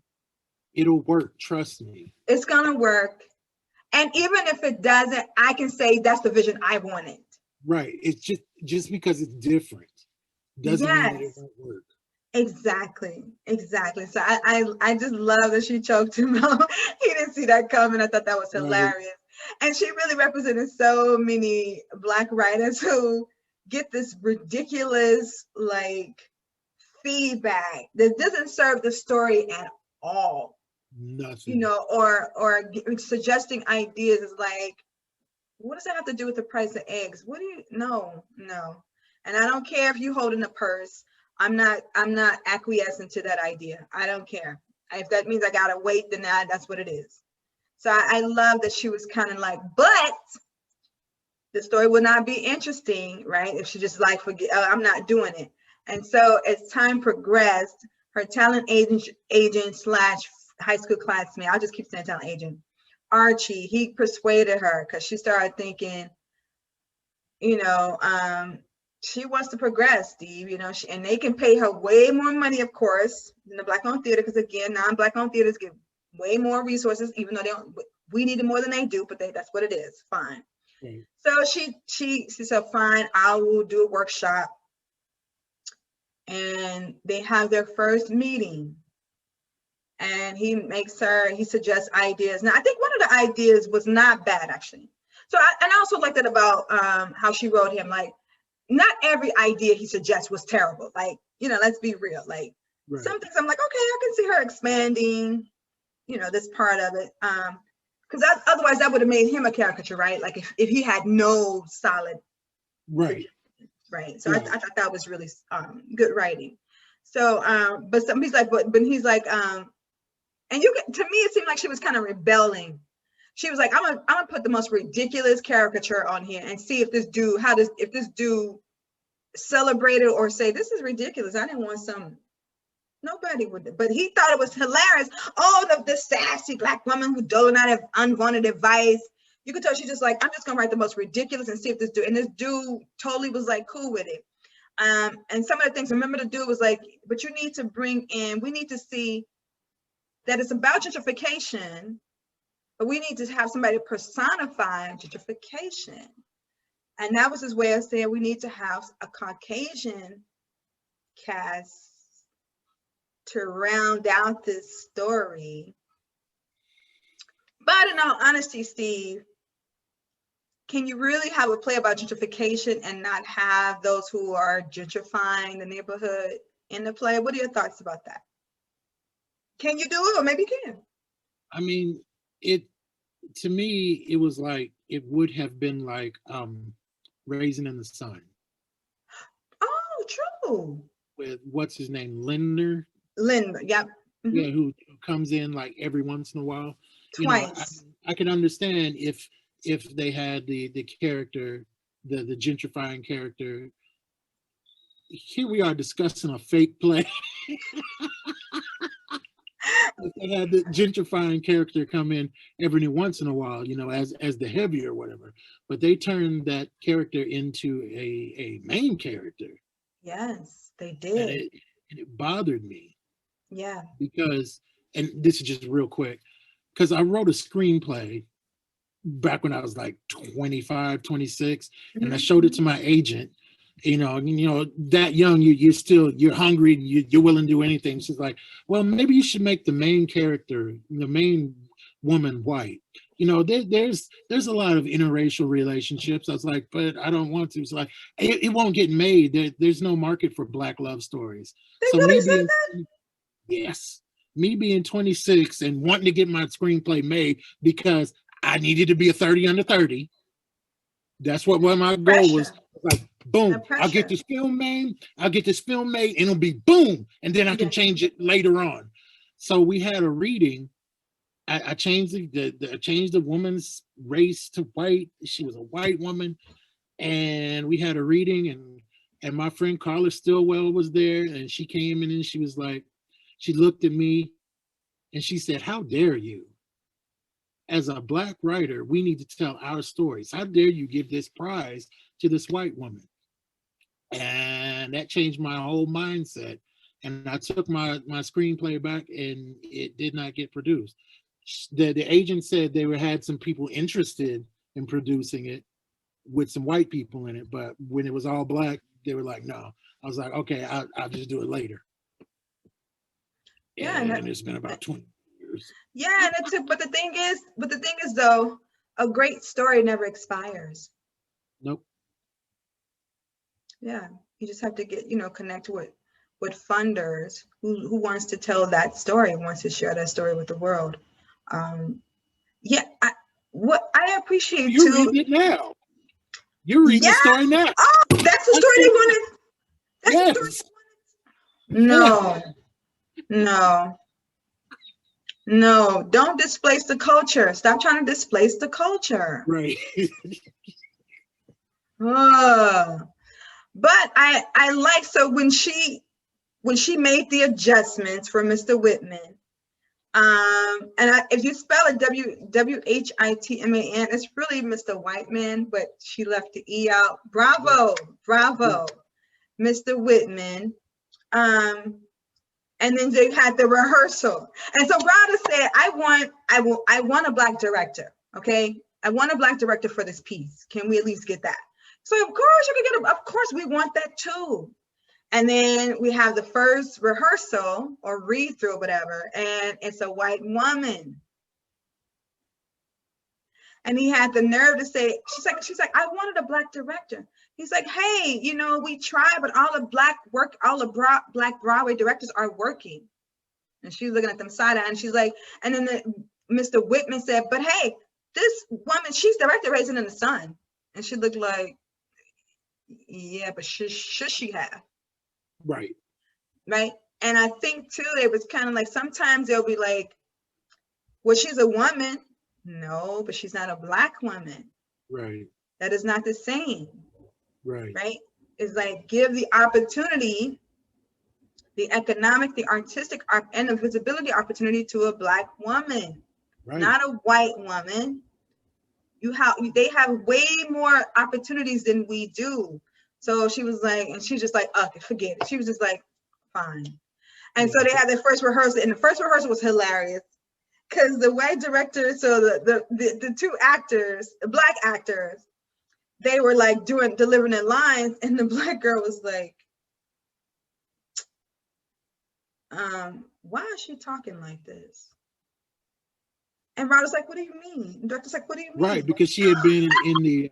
It'll work. Trust me. It's going to work. And even if it doesn't, I can say that's the vision I wanted. Right. It's just because it's different doesn't mean that it Yes, won't work. exactly. So I just love that she choked him out. He didn't see that coming. I thought that was Right. hilarious. And she really represented so many Black writers who get this ridiculous like feedback that doesn't serve the story at all. Nothing. Or suggesting ideas is like, what does that have to do with the price of eggs? What do you no. And I don't care if you holding a purse. I'm not acquiescing to that idea. I don't care. If that means I gotta wait, then that's what it is. So I love that she was kind of like, but the story would not be interesting, right? If she just like, forget, I'm not doing it. And so as time progressed, her talent agent slash high school classmate, I'll just keep saying talent agent, Archie, he persuaded her because she started thinking, she wants to progress, Steve, and they can pay her way more money, of course, than the Black-owned theater, because again, non-Black-owned theaters get way more resources, even though we need it more than they do, but that's what it is, fine. Right. So she said, fine, I will do a workshop. And they have their first meeting. And he suggests ideas. Now, I think one of the ideas was not bad, actually. So, I also liked it about how she wrote him. Like, not every idea he suggests was terrible. Like, let's be real. Like, Right. some things I'm like, okay, I can see her expanding, this part of it. Because otherwise that would have made him a caricature, right? Like if he had no solid. Right. Right. So right. I thought that was really good writing. So, but he's like, but he's like, and to me, it seemed like she was kind of rebelling. She was like, I'm gonna put the most ridiculous caricature on here and see if this dude celebrate it or say, this is ridiculous. I didn't want some. Nobody would, but he thought it was hilarious. Oh, the sassy Black woman who doling out unwanted advice. You could tell she's just like, I'm just gonna write the most ridiculous and see if this dude. And this dude totally was like cool with it. And some of the things, remember the dude was like, but you need to we need to see that it's about gentrification, but we need to have somebody personify gentrification. And that was his way of saying we need to have a Caucasian cast to round out this story. But in all honesty, Steve, can you really have a play about gentrification and not have those who are gentrifying the neighborhood in the play? What are your thoughts about that? Can you do it, or maybe you can? I mean, to me, it was like, it would have been like Raisin in the Sun. Oh, true. With what's his name, Linder. Yep. Yeah, who comes in like every once in a while. Twice. I can understand if they had the character, the gentrifying character. Here we are discussing a fake play. If they had the gentrifying character come in every once in a while, as the heavy or whatever. But they turned that character into a main character. Yes, they did. And it bothered me. Yeah. Because, and this is just real quick, because I wrote a screenplay back when I was like 25, 26, and I showed it to my agent. That young, you're hungry, and you're willing to do anything. She's like, well, maybe you should make the main character, the main woman, white. There's a lot of interracial relationships. I was like, but I don't want to. It's like, it won't get made. There's no market for Black love stories. They really said that? Yes. Me being 26 and wanting to get my screenplay made because I needed to be a 30 under 30. That's what my goal was. Like, boom, I'll get this film made. And it'll be boom. And then I can change it later on. So we had a reading. I changed the woman's race to white. She was a white woman. And we had a reading, and my friend Carla Stillwell was there, and she came in and she was like, she looked at me and she said, how dare you? As a Black writer, we need to tell our stories. How dare you give this prize to this white woman? And that changed my whole mindset. And I took my screenplay back, and it did not get produced. The agent said they had some people interested in producing it with some white people in it, but when it was all Black, they were like, no. I was like, okay, I'll just do it later. Yeah, and it's been about 20 years. Yeah, but the thing is though, a great story never expires. Nope. Yeah, you just have to get, connect with funders who wants to tell that story, wants to share that story with the world. Yeah, I appreciate you too. Reading it now. You're reading the story now. Oh, that's the story they wanted. That's the story they wanted. No, don't displace the culture. Stop trying to displace the culture. Right. But I like, so when she made the adjustments for Mr. Whitman, and if you spell it Whitman, it's really Mr. Whiteman, but she left the E out. Bravo, Mr. Whitman. And then they had the rehearsal. And so Browder said, I want a Black director. Okay. I want a Black director for this piece. Can we at least get that? So of course you can of course we want that too. And then we have the first rehearsal or read through or whatever, and it's a white woman. And he had the nerve to say, she's like, I wanted a Black director. He's like, hey, we tried, but all the Black Broadway directors are working. And she's looking at them side eye, and she's like, and then Mr. Whitman said, but hey, this woman, she's directed Raisin in the Sun. And she looked like, yeah, but should she have? Right. And I think too, it was kind of like, sometimes they'll be like, well, she's a woman. No, but she's not a Black woman. Right. That is not the same. Right. It's like, give the opportunity, the economic, the artistic, and the visibility opportunity to a Black woman, not a white woman. They have way more opportunities than we do. So she was like, and she's just like, okay, forget it. She was just like, fine. And so they had their first rehearsal, and the first rehearsal was hilarious because the white director, so the two actors, the Black actors, they were like delivering their lines, and the Black girl was like, why is she talking like this? And Rod was like, what do you mean? The director's like, what do you mean? Right, because she had been in the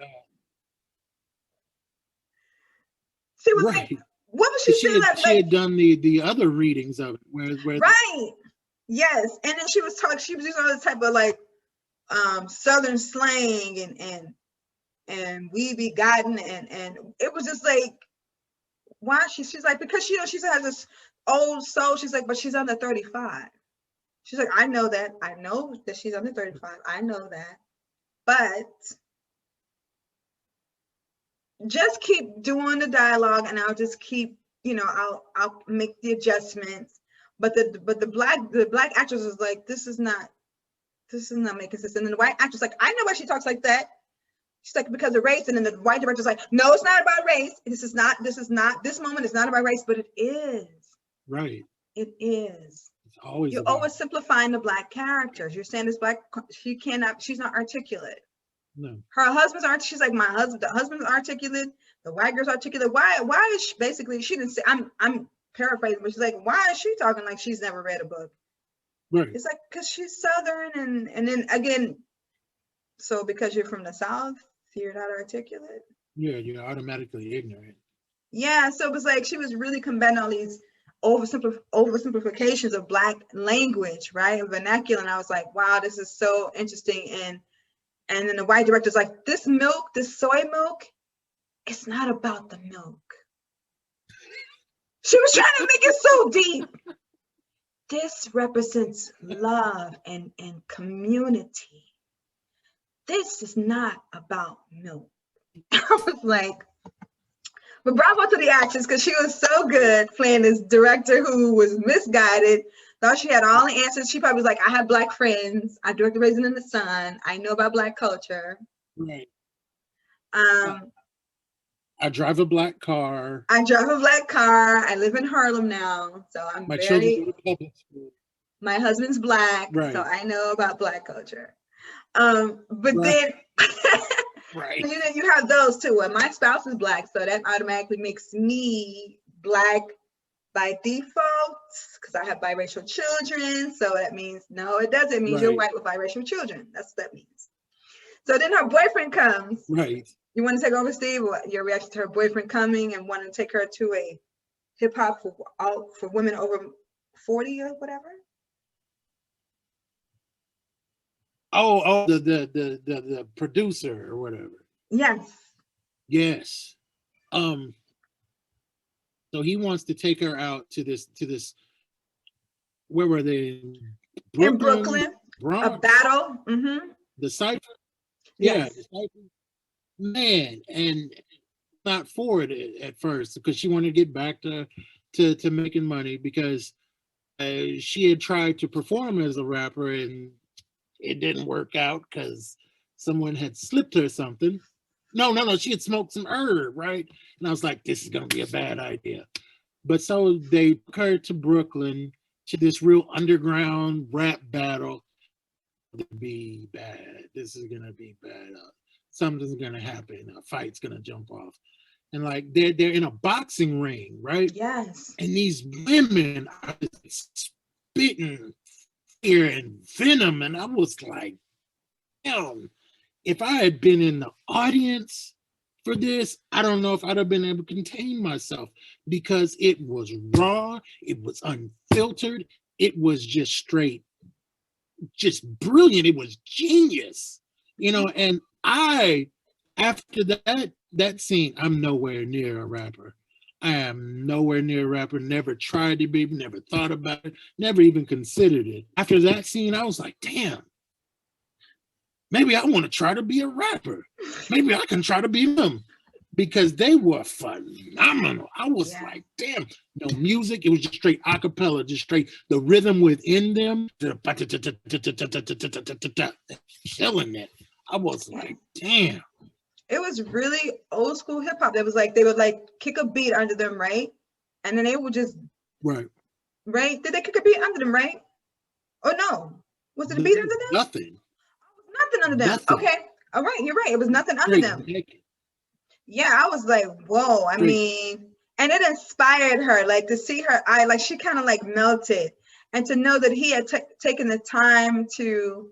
She was like, right. what was she 'Cause saying? she had done the other readings of it, where right. Yes. And then she was using all this type of like Southern slang and we be gotten and it was just like, why she's like, because she has this old soul. She's like, but she's under 35. She's like, I know that she's under 35. I know that. But just keep doing the dialogue and I'll just keep, I'll make the adjustments. But the black actress was like, this is not making sense. And then the white actress like, I know why she talks like that. She's like, because of race. And then the white director's like, no, it's not about race. This moment is not about race, but it is. right. It is. It's always You're oversimplifying the black characters. You're saying this black, she's not articulate. No. Her husband's aren't, she's like, the husband's articulate, the white girl's articulate. Why is she, basically, she didn't say, I'm paraphrasing, but she's like, why is she talking like she's never read a book? Right. It's like, because she's Southern and then again, so because you're from the South, you're not articulate. Yeah, you're automatically ignorant. Yeah, so it was like she was really combating all these oversimplifications of black language, right? And vernacular. And I was like, wow, this is so interesting. And then the white director's like, this soy milk, it's not about the milk. She was trying to make it so deep. This represents love and community. This is not about milk. I was like, but bravo to the actress, because she was so good playing this director who was misguided, thought she had all the answers. She probably was like, I have black friends. I directed Raising in the Sun. I know about black culture. Right. I drive a black car. I drive a black car. I live in Harlem now. So I'm children go to public school. My husband's black. Right. So I know about black culture. But right. Then right. You have those too. And my spouse is black, so that automatically makes me black by default because I have biracial children. So that means no, it doesn't. It means right. You're white with biracial children. That's what that means. So then her boyfriend comes. Right. You want to take over, Steve? Your reaction to her boyfriend coming and wanting to take her to a hip hop for women over 40 or whatever? Oh, the producer or whatever. Yes. So he wants to take her out to this. Where were they? In Brooklyn. Bronx? A battle. Mm-hmm. The Cypher. Yes. Yeah. The Cypher. Man, and not for it at first because she wanted to get back to making money because she had tried to perform as a rapper and it didn't work out because someone had slipped her something. No, she had smoked some herb, right? And I was like, this is gonna be a bad idea. But so they took her to Brooklyn to this real underground rap battle. To be bad. This is gonna be bad. Something's gonna happen. A fight's gonna jump off. And like they're in a boxing ring, right? Yes. And these women are spitting fear and venom. And I was like, damn, if I had been in the audience for this, I don't know if I'd have been able to contain myself because it was raw, it was unfiltered, it was just straight, just brilliant. It was genius, and after that scene, I'm nowhere near a rapper. I am nowhere near a rapper, never tried to be, never thought about it, never even considered it. After that scene, I was like, damn, maybe I want to try to be a rapper. Maybe I can try to be them because they were phenomenal. I was like, damn, no music. It was just straight a cappella, just straight the rhythm within them. Killing it. I was like, damn. It was really old school hip hop. It was like they would like kick a beat under them, right? And then they would just right. Did they kick a beat under them, right? Oh no, was it a beat under them? Nothing. Nothing under them. Nothing. Okay, all right, you're right. It was nothing under them. Yeah, I was like, whoa. I mean, and it inspired her, like to see her eye, like she kind of like melted, and to know that he had taken the time to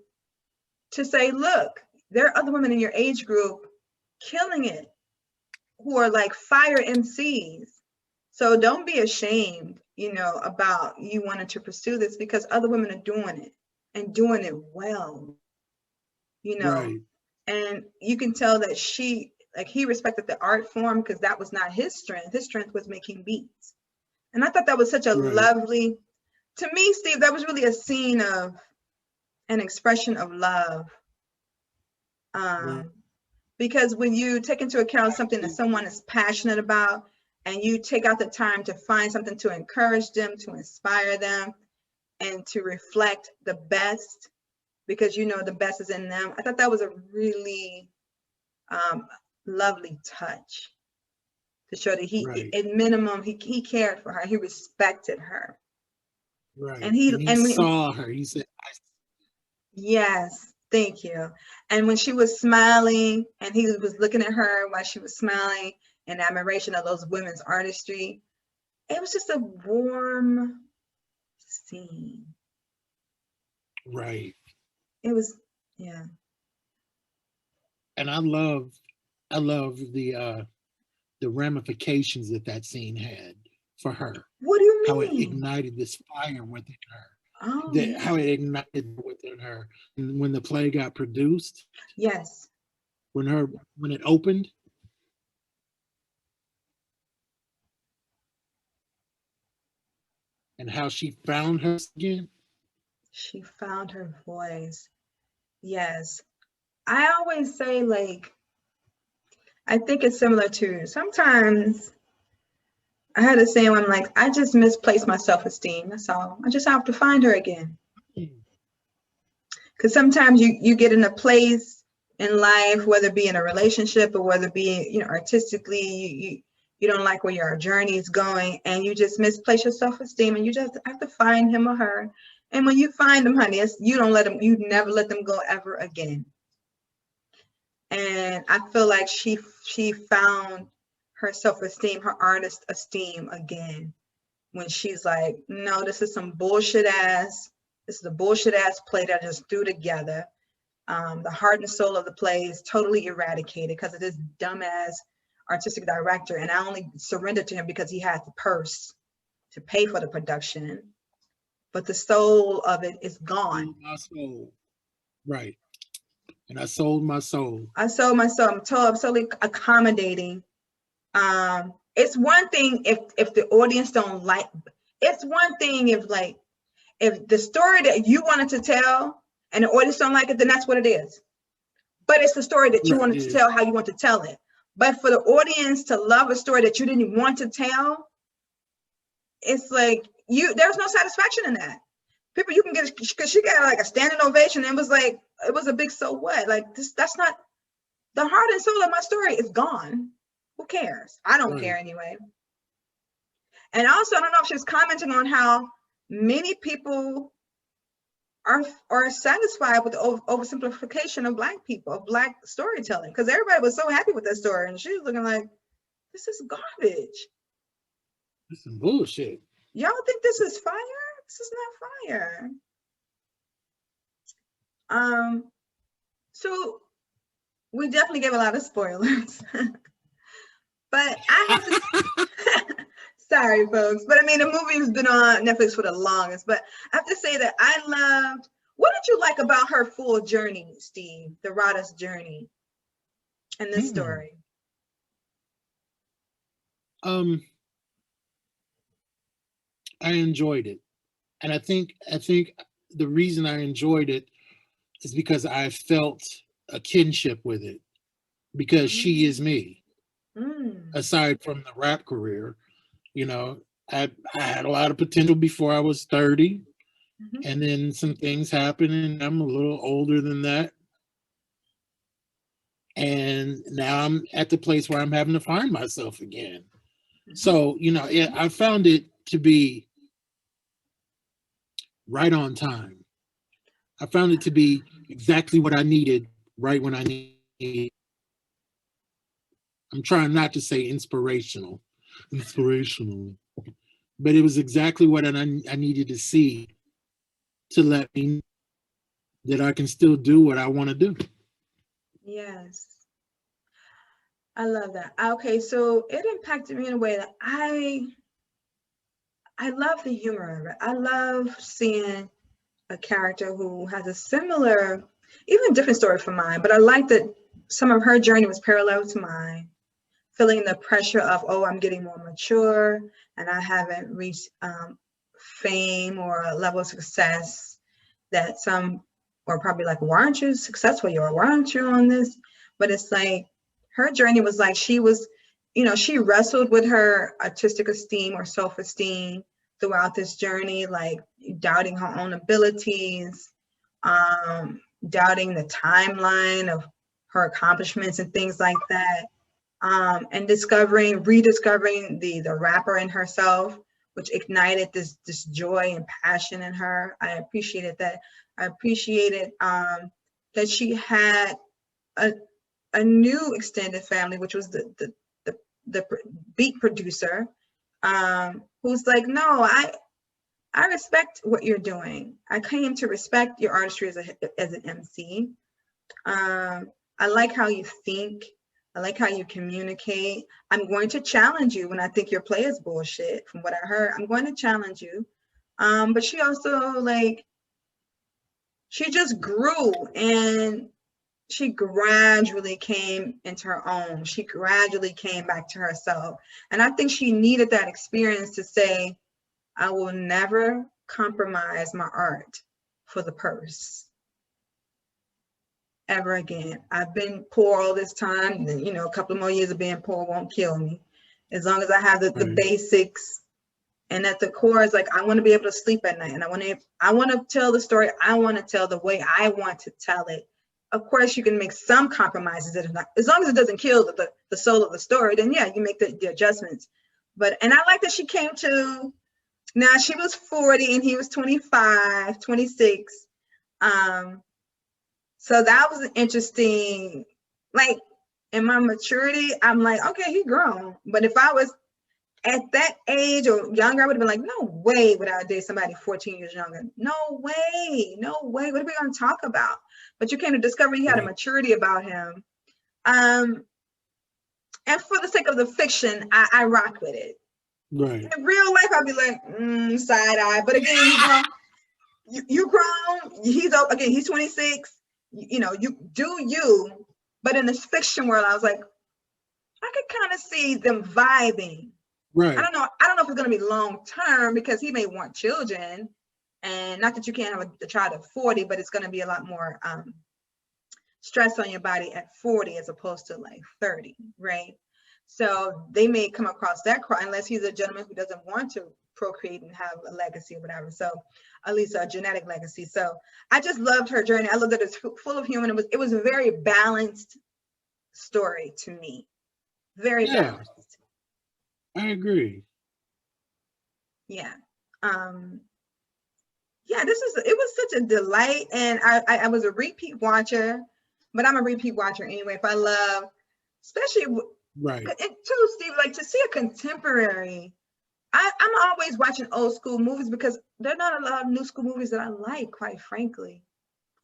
say, look, there are other women in your age group killing it. who are like fire MCs. So don't be ashamed, you know, about you wanting to pursue this, because other women are doing it and doing it well, you know. Right. And you can tell that he respected the art form, because that was not his strength. His strength was making beats. And I thought that was such a Right. lovely, to me, Steve, that was really a scene of an expression of love. Right. Because when you take into account something that someone is passionate about, and you take out the time to find something to encourage them, to inspire them, and to reflect the best, because you know the best is in them. I thought that was a really lovely touch, to show that Right. at minimum, he cared for her, he respected her. Right. And And he saw her. He said, yes, thank you. And when she was smiling and he was looking at her while she was smiling in admiration of those women's artistry, it was just a warm scene. right. It was, yeah. And I love the ramifications that scene had for her. What do you How it mean? ignited this fire within her. Oh, How it ignited within her. And when the play got produced, yes. when it opened, and how she found her again. She found her voice. Yes. I always say, like, I think it's similar to sometimes I had a saying where I'm like, I just misplaced my self-esteem. That's all. I just have to find her again. Because sometimes you get in a place in life, whether it be in a relationship or whether it be, you know, artistically, you don't like where your journey is going, and you just misplace your self-esteem, and you just have to find him or her. And when you find them, honey, you never let them go ever again. And I feel like she found her self-esteem, her artist esteem again, when she's like, no, this is a bullshit ass play that I just threw together. The heart and soul of the play is totally eradicated because of this dumbass artistic director, and I only surrendered to him because he had the purse to pay for the production, but the soul of it is gone. My soul. Right. And I sold my soul. I sold my soul. I'm totally accommodating. It's one thing if the audience don't like. It's one thing if the story that you wanted to tell and the audience don't like it, then that's what it is. But it's the story that you Right, wanted to tell, how you want to tell it. But for the audience to love a story that you didn't want to tell, it's like there's no satisfaction in that. People, you can get, because she got like a standing ovation, and it was a big so what? Like this, that's not the heart and soul of my story is gone. Who cares? I don't care anyway. And also, I don't know if she was commenting on how many people are satisfied with the oversimplification of Black people, of Black storytelling, because everybody was so happy with that story, and she was looking like, this is garbage. This is bullshit. Y'all think this is fire? This is not fire. So we definitely gave a lot of spoilers. But I have to sorry folks, but I mean the movie has been on Netflix for the longest, but I have to say that I loved, what did you like about her full journey, Steve, the Rada's journey in this story? I enjoyed it. And I think the reason I enjoyed it is because I felt a kinship with it, because she is me. Aside from the rap career, you know, I had a lot of potential before I was 30, and then some things happened, and I'm a little older than that. And now I'm at the place where I'm having to find myself again. So, you know, I found it to be right on time. I found it to be exactly what I needed right when I needed. I'm trying not to say inspirational, but it was exactly what I needed to see to let me know that I can still do what I want to do. Yes. I love that. Okay, so it impacted me in a way that I love the humor of it. I love seeing a character who has a similar, even different story from mine, but I like that some of her journey was parallel to mine, feeling the pressure of, oh, I'm getting more mature and I haven't reached fame or a level of success that some are probably like, why aren't you successful? Why aren't you on this? But it's like her journey was like she was, she wrestled with her artistic esteem or self-esteem throughout this journey, like doubting her own abilities, doubting the timeline of her accomplishments and things like that. And rediscovering the rapper in herself, which ignited this joy and passion in her. I appreciated that. I appreciated that she had a new extended family, which was the beat producer, who's like, no, I respect what you're doing. I came to respect your artistry as an MC. I like how you think. I like how you communicate. I'm going to challenge you when I think your play is bullshit. From what I heard, I'm going to challenge you. But she also she just grew, and she gradually came into her own. She gradually came back to herself. And I think she needed that experience to say, I will never compromise my art for the purse ever again. I've been poor all this time, and a couple more years of being poor won't kill me. As long as I have the basics, and at the core is like, I want to be able to sleep at night, and I want to tell the story I want to tell the way I want to tell it. Of course, you can make some compromises, as long as it doesn't kill the soul of the story, then yeah, you make the adjustments. And I like that she came to, now she was 40 and he was 25, 26. So that was an interesting, like, in my maturity, I'm like, okay, he grown. But if I was at that age or younger, I would have been like, no way would I date somebody 14 years younger. No way. What are we going to talk about? But you came to discover he had a maturity about him. And for the sake of the fiction, I rock with it. Right. In real life, I'd be like, side eye. But again, you grown. He's 26. You do you. But in this fiction world, I was like, I could kind of see them vibing. Right. I don't know if it's going to be long term, because he may want children, and not that you can't have a child at 40, but it's going to be a lot more stress on your body at 40 as opposed to like 30, right? So they may come across that unless he's a gentleman who doesn't want to procreate and have a legacy or whatever. So at least a genetic legacy. So I just loved her journey. I loved that it's full of humor. It was a very balanced story to me. Very balanced. I agree. Yeah. Yeah, it was such a delight. And I was a repeat watcher, but I'm a repeat watcher anyway. If I love, especially right. And too, Steve, like to see a contemporary, I'm always watching old school movies because there are not a lot of new school movies that I like, quite frankly.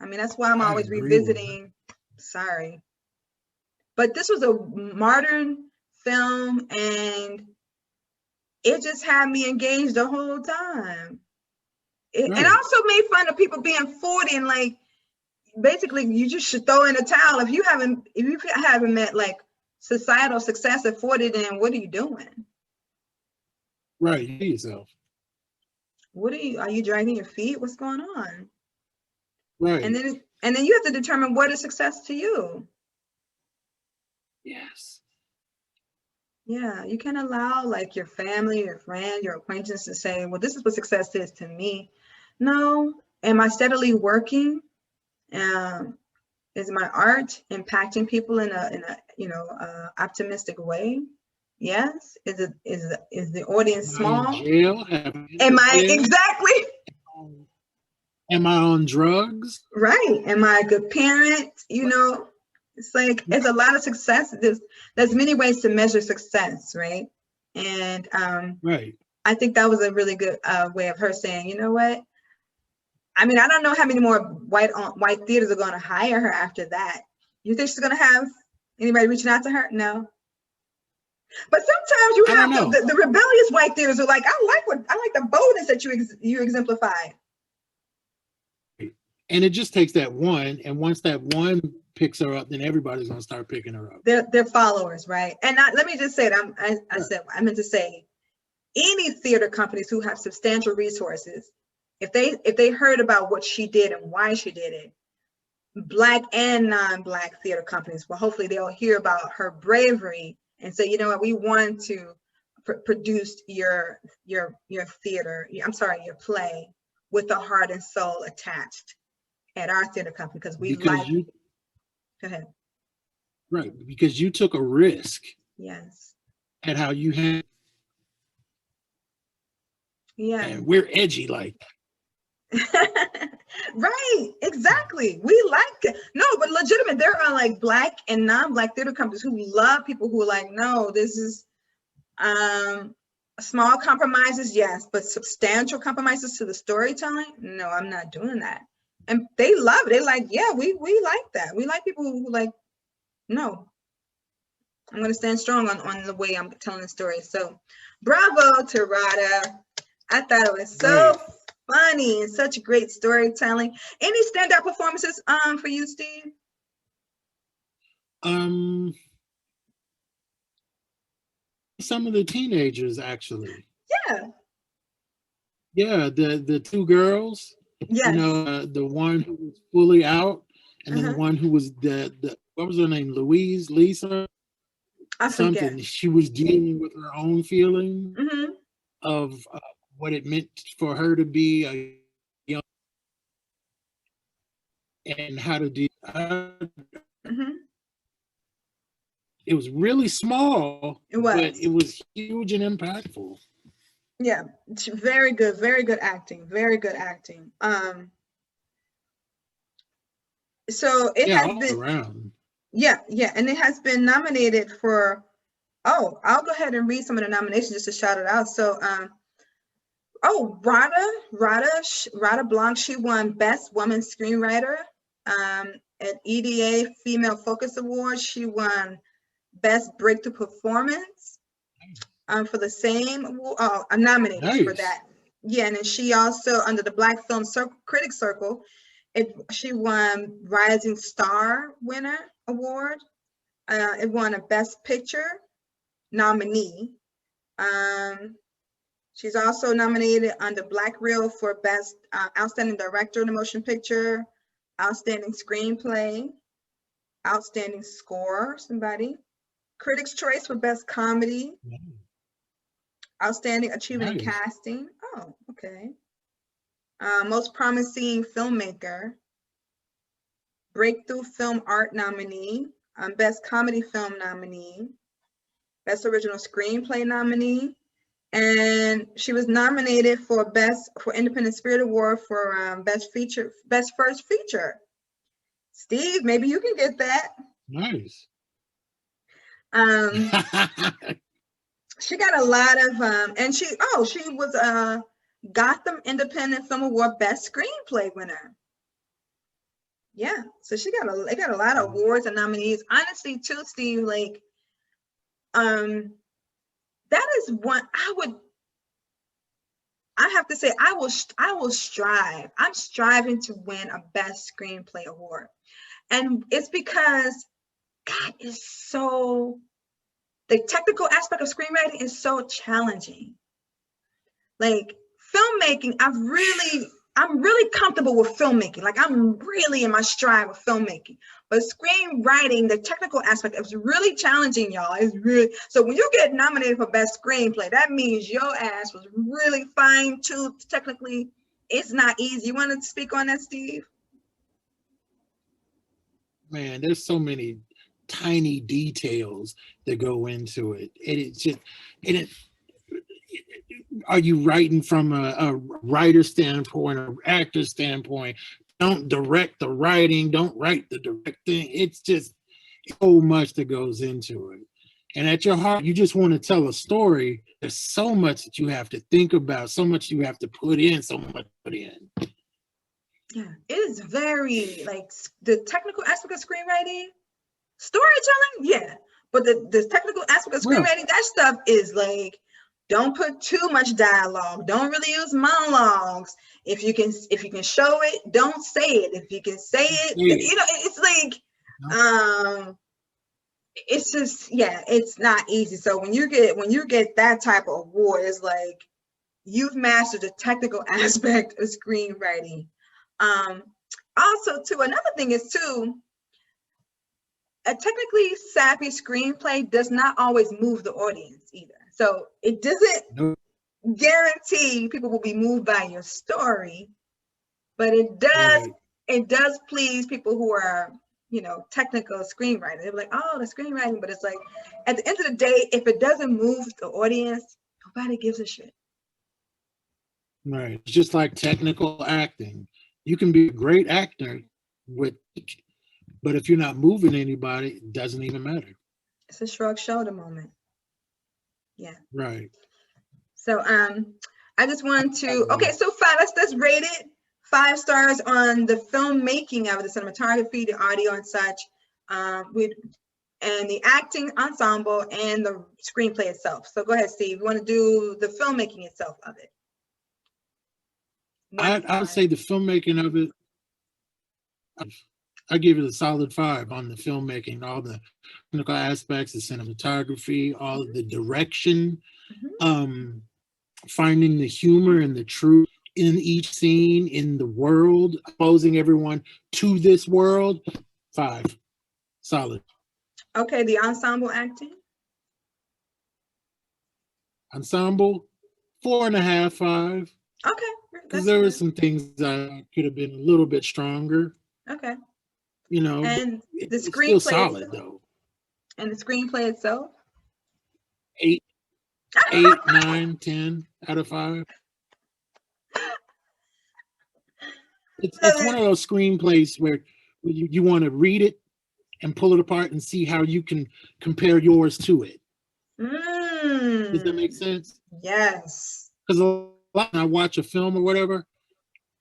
I mean, that's why I'm always revisiting. Sorry. But this was a modern film, and it just had me engaged the whole time. And I also made fun of people being 40 and like, basically you just should throw in a towel. If you haven't met like societal success at 40, then what are you doing? Right, you yourself. Are you dragging your feet? What's going on? Right. And then you have to determine what is success to you. Yes. Yeah, you can allow like your family, your friends, your acquaintances to say, well, this is what success is to me. No. Am I steadily working? Is my art impacting people in a optimistic way? Yes. Is the audience small? Am I exactly? Am I on drugs? Right. Am I a good parent? It's like it's a lot of success. There's many ways to measure success, right? And right. I think that was a really good way of her saying, you know what? I mean, I don't know how many more white theaters are going to hire her after that. You think she's going to have anybody reaching out to her? No. But sometimes you I have don't know. the rebellious white theaters are like, I like the boldness that you exemplified. And it just takes that one, and once that one picks her up, then everybody's gonna start picking her up. They're followers, right? And let me just say that I meant to say, any theater companies who have substantial resources, if they heard about what she did and why she did it, Black and non-Black theater companies, well, hopefully they'll hear about her bravery and say, you know what, we want to produce your theater, I'm sorry, your play with the heart and soul attached at our theater company, because we like. Go ahead. Right, because you took a risk. Yes. At how you had. Yeah. And we're edgy like that. Right, exactly. We like it. No, but legitimate, there are like Black and non-Black theater companies who love people who are like, no, this is small compromises, yes, but substantial compromises to the storytelling, no, I'm not doing that. And they love it. They're like, yeah, we like that. We like people who like, no, I'm going to stand strong on the way I'm telling the story. So bravo to Rada. I thought it was so funny and such great storytelling. Any standout performances for you, Steve? Some of the teenagers, actually. Yeah. Yeah, the two girls. Yes. You know, the one who was fully out, and then the one who was the what was her name? Lisa? I something. forget. She was dealing with her own feeling of what it meant for her to be a young, and how to deal. It was really small, but it was huge and impactful. Yeah, very good acting, very good acting. So it has been around. Yeah, and it has been nominated for. Oh, I'll go ahead and read some of the nominations just to shout it out. So, Rada Blanc, she won Best Woman Screenwriter at EDA Female Focus Award. She won Best Breakthrough Performance for the same. Nominated for that. Yeah, and then she also, under the Black Film Critics Circle, she won Rising Star Winner Award. It won a Best Picture nominee. She's also nominated under Black Reel for Best Outstanding Director in a Motion Picture, Outstanding Screenplay, Outstanding Score, Critics' Choice for Best Comedy, Outstanding Achievement in Casting. Oh, okay. Most Promising Filmmaker, Breakthrough Film Art nominee, Best Comedy Film nominee, Best Original Screenplay nominee, and she was nominated for Independent Spirit Award for Best First Feature. Steve, maybe you can get that. Nice. She got a lot of and she was Gotham Independent Film Award Best Screenplay winner. Yeah, so they got a lot of awards and nominees. Honestly, too, Steve, like that is one I have to say, I will strive. I'm striving to win a Best Screenplay award. And it's because God is the technical aspect of screenwriting is so challenging. Like filmmaking, I'm really comfortable with filmmaking. Like I'm really in my stride with filmmaking. But screenwriting, the technical aspect, is really challenging, y'all. It's really, so when you get nominated for Best Screenplay, that means your ass was really fine-tuned technically. It's not easy. You want to speak on that, Steve? Man, there's so many tiny details that go into it. And it's just, are you writing from a writer standpoint, or actor standpoint? Don't direct the writing, don't write the directing. It's just so much that goes into it. And at your heart, you just want to tell a story. There's so much that you have to think about, so much you have to put in, so much put in. Yeah, it is very, like, the technical aspect of screenwriting, storytelling, yeah. But the technical aspect of screenwriting, that stuff is like, don't put too much dialogue. Don't really use monologues. If you can show it, don't say it. If you can say it, you know, it's like, it's just, yeah, it's not easy. So when you get that type of award, it's like you've mastered the technical aspect of screenwriting. Also, too, another thing is too, a technically savvy screenplay does not always move the audience either. So it doesn't guarantee people will be moved by your story, but it does please people who are, you know, technical screenwriters. They're like, oh, the screenwriting, but it's like, at the end of the day, if it doesn't move the audience, nobody gives a shit. Right. It's just like technical acting. You can be a great actor but if you're not moving anybody, it doesn't even matter. It's a shrug shoulder moment. Yeah. Right. So I just wanted to, okay, so let's rate it 5 stars on the filmmaking of it, the cinematography, the audio and such, and the acting ensemble and the screenplay itself. So go ahead, Steve. You want to do the filmmaking itself of it? I would say the filmmaking of it, I give it a solid 5 on the filmmaking, all the technical aspects, the cinematography, all of the direction, finding the humor and the truth in each scene, in the world, exposing everyone to this world. 5, solid. Okay, the ensemble acting? Ensemble, 4.5, 5. Okay. Because there were some things that could have been a little bit stronger. Okay. You know, and the screenplay still solid itself, though. And the screenplay itself? 8, 9, 10 out of 5. It's one of those screenplays where you want to read it and pull it apart and see how you can compare yours to it. Does that make sense? Yes. Because a lot when I watch a film or whatever,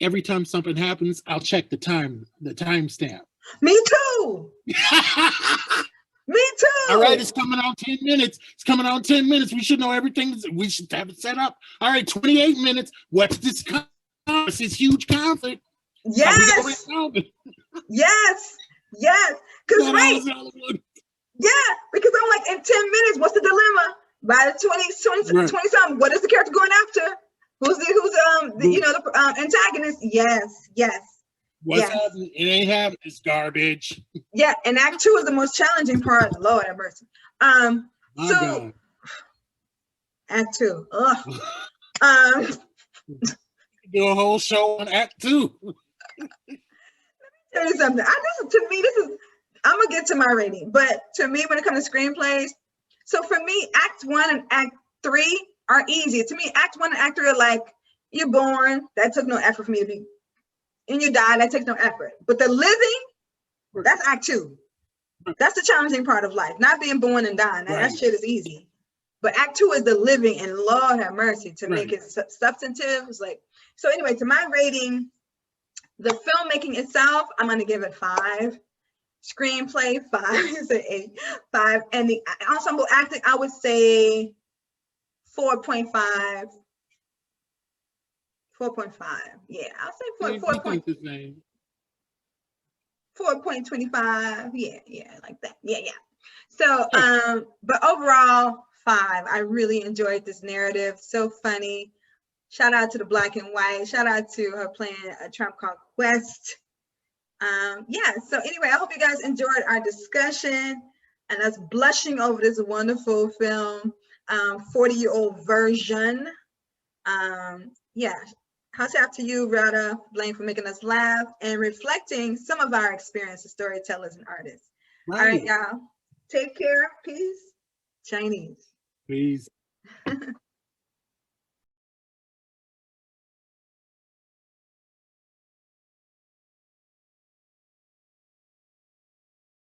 every time something happens, I'll check the timestamp. Me too. Me too. All right, it's coming on 10 minutes. It's coming on 10 minutes. We should know everything. We should have it set up. All right, 28 minutes. What's this? This huge conflict. Yes. Yes. Because yeah, because I'm like, in 10 minutes, what's the dilemma? By the 20 something, what is the character going after? Who's the antagonist? Yes. What's happening? It ain't happening. It's garbage. Yeah, and Act 2 is the most challenging part. Lord have mercy. So Act 2. Do a whole show on Act 2. Let me tell you something. I'm gonna get to my rating, but to me, when it comes to screenplays, so for me, Act 1 and Act 3 are easy. To me, Act 1 and Act 3 are like, you're born, that took no effort for me to be, and you die, that takes no effort. But the living, that's Act 2. That's the challenging part of life, not being born and dying. That shit is easy. But Act 2 is the living, and Lord have mercy, to make it substantive. It's like, so anyway, to my rating, the filmmaking itself, I'm gonna give it 5. Screenplay, 5 is an 8, 5, and the ensemble acting, I would say 4.5. 4.5. Yeah, I'll say 4.25. Yeah, like that. Yeah. So, but overall, 5. I really enjoyed this narrative. So funny. Shout out to the Black and White. Shout out to her playing a Trump Conquest. Yeah, so anyway, I hope you guys enjoyed our discussion and us blushing over this wonderful film, 40-year-old version. Yeah, hats off to you, Rada Blaine, for making us laugh and reflecting some of our experience as storytellers and artists. All right, y'all. Take care. Peace. Chinese. Peace.